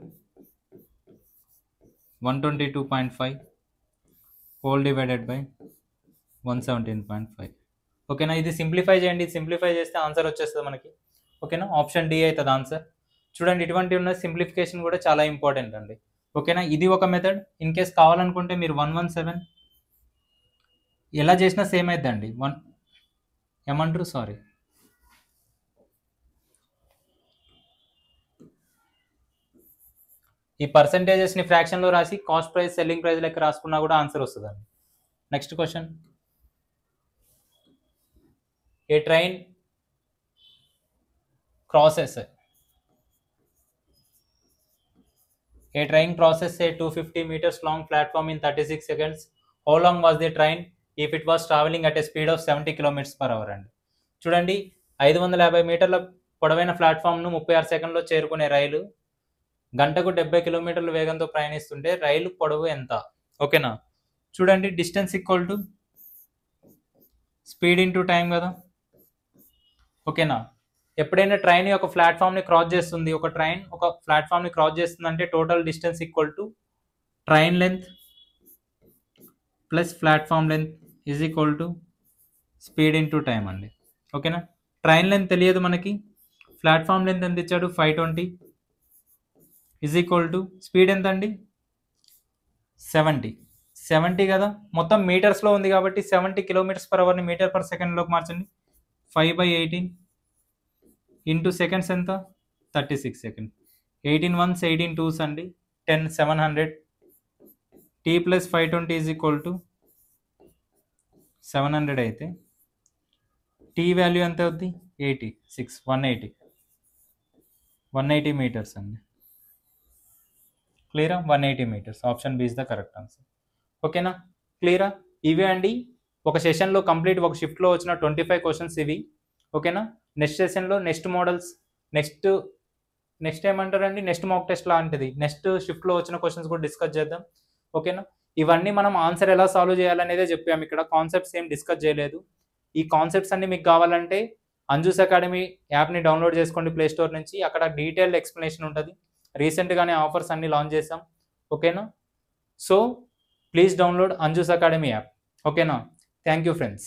Speaker 1: 122.5 హోల్ డివైడెడ్ బై 117.5. ఓకేనా, ఇది సింప్లిఫై చేయండి, సింప్లిఫై చేస్తే ఆన్సర్ వచ్చేస్తుంది మనకి. ఓకేనా, ఆప్షన్ డి అవుతుంది ఆన్సర్. చూడండి ఇటువంటి ఉన్న సింప్లిఫికేషన్ కూడా చాలా ఇంపార్టెంట్ అండి. ఓకేనా, ఇది ఒక మెథడ్. ఇన్ కేస్ కావాలనుకుంటే మీరు 117 ఎలా చేసినా సేమ్ అవుతుందండి. ఏమంటారు, సారీ ఈ పర్సంటేజెస్ని ఫ్రాక్షన్లో రాసి కాస్ట్ ప్రైస్ సెల్లింగ్ ప్రైస్ లెక్క రాసుకున్నా కూడా ఆన్సర్ వస్తుందండి. Next question. A train crosses a train crosses a 250 meters long platform in 36 seconds. How long was the train if it was traveling at a speed of 70 kilometers per hour? అండి చూడండి, 550 మీటర్ల పొడవైన ప్లాట్ఫామ్ను 36 సెకండ్లో చేరుకునే రైలు గంటకు 70 కిలోమీటర్ల వేగంతో ప్రయాణిస్తుంటే రైలు పొడవు ఎంత? ఓకేనా, చూడండి, distance equal to speed into time కదా. ఓకేనా, ఎప్పుడైనా ట్రైన్ ఒక ప్లాట్ఫామ్ని క్రాస్ చేస్తుంది, ఒక ట్రైన్ ఒక ప్లాట్ఫామ్ని క్రాస్ చేస్తుంది అంటే total distance equal to train length plus platform length is equal to speed into time అండి. ఓకేనా, ట్రైన్ లెంత్ తెలియదు మనకి, ప్లాట్ఫామ్ లెంత్ ఎంత ఇచ్చాడు 520 ఈజ్ ఈక్వల్ టు స్పీడ్ ఎంత అండి 70 కదా. మొత్తం మీటర్స్లో ఉంది కాబట్టి 70 కిలోమీటర్స్ పర్ అవర్ని మీటర్ పర్ సెకండ్లోకి మార్చండి. 5/18 ఇంటూ సెకండ్స్ ఎంత 36 సెకండ్. 18 1s 18 2s అండి 10 700. T plus 520 is equal to 700 అయితే టీ వాల్యూ ఎంత అవుద్ది 86 180 మీటర్స్ అండి. క్లియరా? 180 metres. Option B is the correct answer. ఓకేనా, క్లియరా? ఇవే అండి ఒక సెషన్లో కంప్లీట్ ఒక షిఫ్ట్లో వచ్చిన 25 క్వశ్చన్స్ ఇవి. ఓకేనా, నెక్స్ట్ సెషన్లో నెక్స్ట్ మోడల్స్, నెక్స్ట్ ఏమంటారండి, నెక్స్ట్ మాక్ టెస్ట్ లాంటిది నెక్స్ట్ షిఫ్ట్లో వచ్చిన క్వశ్చన్స్ కూడా డిస్కస్ చేద్దాం. ఓకేనా, ఇవన్నీ మనం ఆన్సర్ ఎలా సాల్వ్ చేయాలనేదే చెప్పాము, ఇక్కడ కాన్సెప్ట్స్ ఏం డిస్కస్ చేయలేదు. ఈ కాన్సెప్ట్స్ అన్ని మీకు కావాలంటే అంజూస్ అకాడమీ యాప్ని డౌన్లోడ్ చేసుకోండి ప్లే స్టోర్ నుంచి. అక్కడ డీటెయిల్డ్ ఎక్స్ప్లెనేషన్ ఉంటుంది. రీసెంట్గానే ఆఫర్స్ అన్ని లాంచ్ చేసాం. ఓకేనా, so please download Anju's academy app. ఓకేనా, థ్యాంక్ యూ ఫ్రెండ్స్.